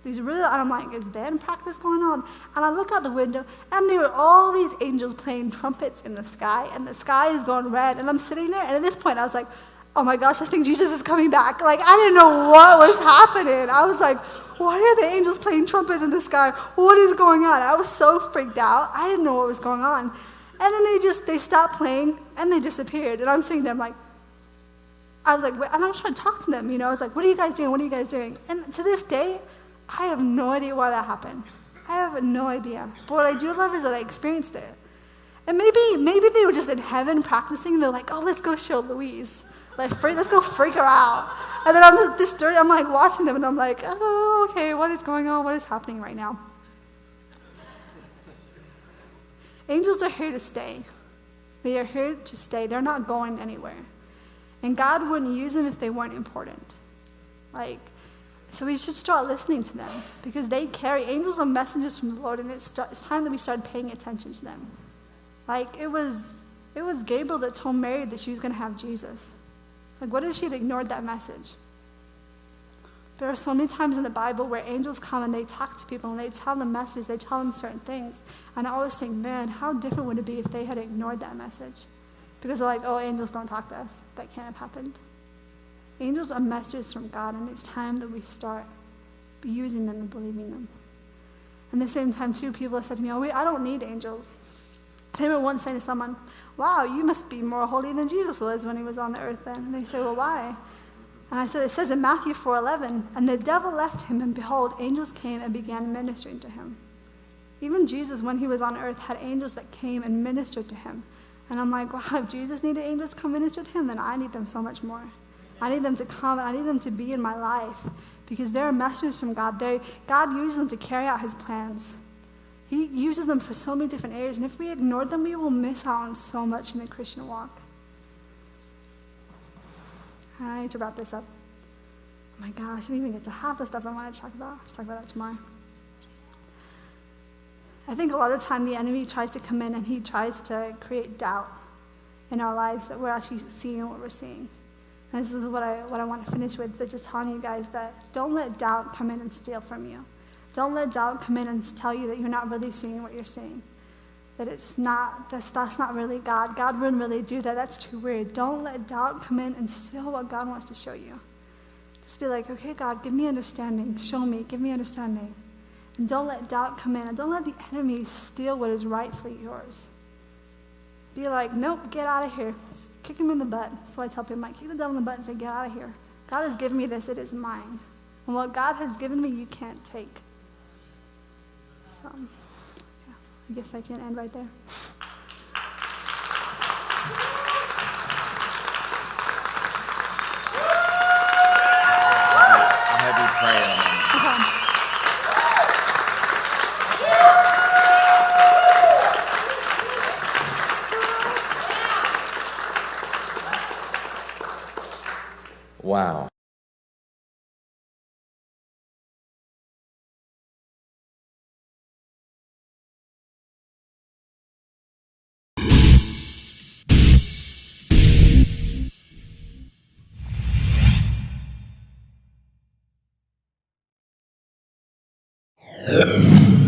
And I'm like, is band practice going on? And I look out the window, and there were all these angels playing trumpets in the sky, and the sky is going red, and I'm sitting there, and at this point, I was like, oh my gosh, I think Jesus is coming back. I didn't know what was happening. I was like, why are the angels playing trumpets in the sky? What is going on? I was so freaked out. I didn't know what was going on. And then they stopped playing, and they disappeared. And I'm sitting there, I was like, wait, and I was trying to talk to them, I was like, what are you guys doing? What are you guys doing? And to this day, I have no idea why that happened. I have no idea. But what I do love is that I experienced it. And maybe they were just in heaven practicing. They're like, oh, let's go show Louise. Let's go freak her out. And then I'm watching them, and I'm like, oh, okay, what is going on? What is happening right now? Angels are here to stay. They are here to stay. They're not going anywhere. And God wouldn't use them if they weren't important. So we should start listening to them, because they carry, angels are messengers from the Lord, and it's time that we started paying attention to them. It was Gabriel that told Mary that she was going to have Jesus. What if she had ignored that message? There are so many times in the Bible where angels come and they talk to people and they tell them messages, they tell them certain things. And I always think, man, how different would it be if they had ignored that message? Because they're like, oh, angels don't talk to us. That can't have happened. Angels are messages from God, and it's time that we start using them and believing them. And at the same time, too, people have said to me, oh, I don't need angels. I remember once saying to someone, wow, you must be more holy than Jesus was when he was on the earth then. And they say, well, why? And I said, it says in Matthew 4:11, and the devil left him, and behold, angels came and began ministering to him. Even Jesus, when he was on earth, had angels that came and ministered to him. And I'm like, wow, if Jesus needed angels to come minister to him, then I need them so much more. I need them to come, and I need them to be in my life, because they're messengers from God. God uses them to carry out his plans. He uses them for so many different areas, and if we ignore them, we will miss out on so much in the Christian walk. I need to wrap this up. Oh my gosh, we didn't even get to half the stuff I want to talk about. I'll talk about that tomorrow. I think a lot of the time the enemy tries to come in and he tries to create doubt in our lives that we're actually seeing what we're seeing. And this is what I want to finish with, but just telling you guys that don't let doubt come in and steal from you. Don't let doubt come in and tell you that you're not really seeing what you're seeing. That that's not really God. God wouldn't really do that. That's too weird. Don't let doubt come in and steal what God wants to show you. Just be like, okay, God, give me understanding. Show me. Give me understanding. And don't let doubt come in. And don't let the enemy steal what is rightfully yours. Be like, nope, get out of here. Just kick him in the butt. That's why I tell people, kick the devil in the butt and say, get out of here. God has given me this. It is mine. And what God has given me, you can't take. So, yeah, I guess I can end right there. I'll have you pray on them. Wow. Lopez.